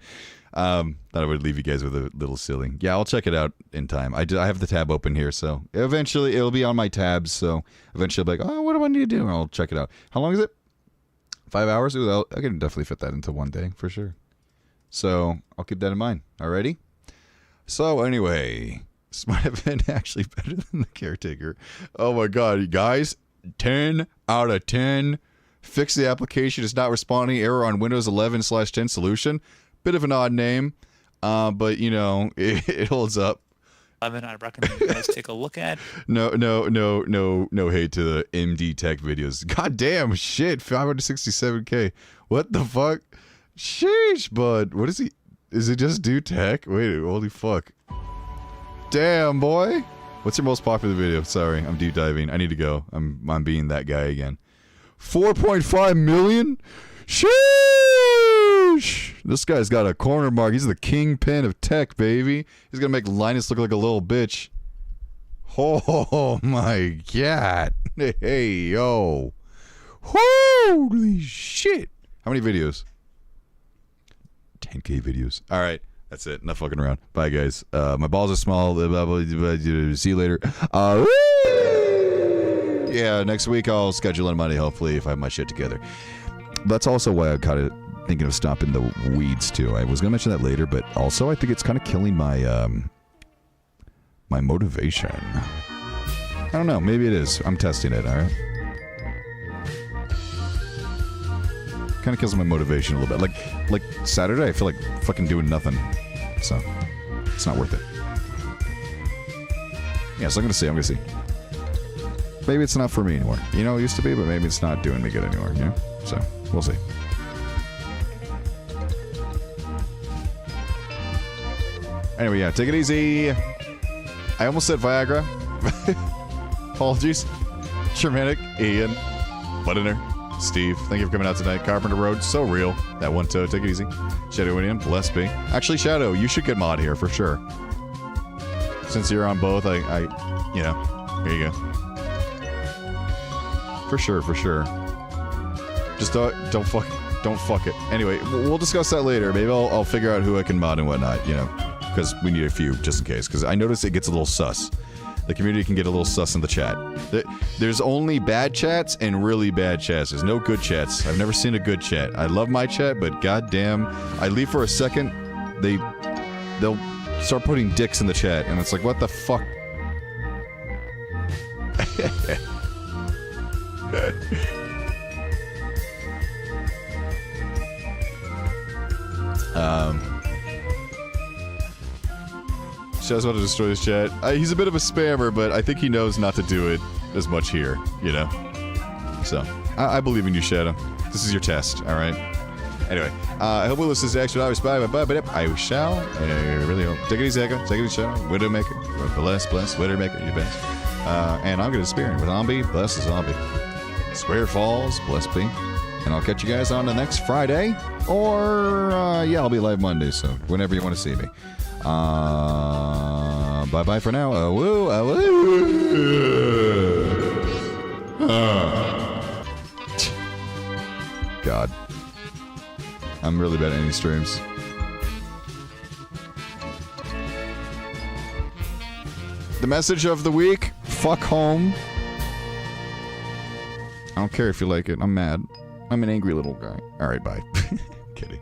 Thought I would leave you guys with a little silly. Yeah, I'll check it out in time. I have the tab open here, so eventually it'll be on my tabs. So eventually I'll be like, oh, what do I need to do? And I'll check it out. How long is it? 5 hours? Ooh, I can definitely fit that into one day for sure. So I'll keep that in mind. Alrighty. So anyway, this might have been actually better than the Caretaker. Oh my god, you guys! 10 out of 10. Fix the application. It's not responding. Error on Windows 11/10 solution. Bit of an odd name, but you know it holds up. I recommend you guys take a look at. No hate to the MD Tech videos. God damn shit. 567K. What the fuck? Sheesh, bud. What is he? Is it just do tech? Wait, holy fuck. Damn, boy. What's your most popular video? Sorry, I'm deep diving. I need to go. I'm being that guy again. 4.5 million? Sheesh! This guy's got a corner mark. He's the kingpin of tech, baby. He's gonna make Linus look like a little bitch. Oh my god. Hey, yo. Holy shit. How many videos? 10K videos. Alright. That's it. Enough fucking around. Bye, guys. My balls are small. See you later. Yeah, next week I'll schedule in money, hopefully, if I have my shit together. That's also why I'm kind of thinking of stopping the weeds, too. I was going to mention that later, but also I think it's kind of killing my, my motivation. I don't know. Maybe it is. I'm testing it, all right? Kind of kills my motivation a little bit. Like Saturday, I feel like fucking doing nothing. So, it's not worth it. Yeah, so I'm gonna see. Maybe it's not for me anymore. You know, it used to be, but maybe it's not doing me good anymore, you know? So, we'll see. Anyway, yeah, take it easy. I almost said Viagra. Apologies. Shermanic, Ian, Buttiner, Steve, thank you for coming out tonight. Carpenter Road, so real. That one toe, take it easy. Shadow Indian, bless be. Actually, Shadow, you should get mod here for sure. Since you're on both, I you know, here you go. For sure. Just don't fuck it. Anyway, we'll discuss that later. Maybe I'll figure out who I can mod and whatnot, you know, because we need a few just in case. Because I noticed it gets a little sus. The community can get a little sus in the chat. There's only bad chats and really bad chats. There's no good chats. I've never seen a good chat. I love my chat, but goddamn, I leave for a second, they'll start putting dicks in the chat, and it's like, what the fuck? Shaz want to destroy his chat. He's a bit of a spammer, but I think he knows not to do it as much here, you know? So, I believe in you, Shadow. This is your test, alright? Anyway, I hope we listen to extra hours. Bye. I shall. I really hope. Take it easy, Echo. Take it easy, Shadow. Widowmaker. Bless, Widowmaker, you best. And I'm going to spear with Zombie. Bless the Zombie. Square Falls. Bless be. And I'll catch you guys on the next Friday. Or, yeah, I'll be live Monday, so whenever you want to see me. Bye-bye for now. God. I'm really bad at any streams. The message of the week, fuck home. I don't care if you like it. I'm mad. I'm an angry little guy. Alright, bye. Kidding.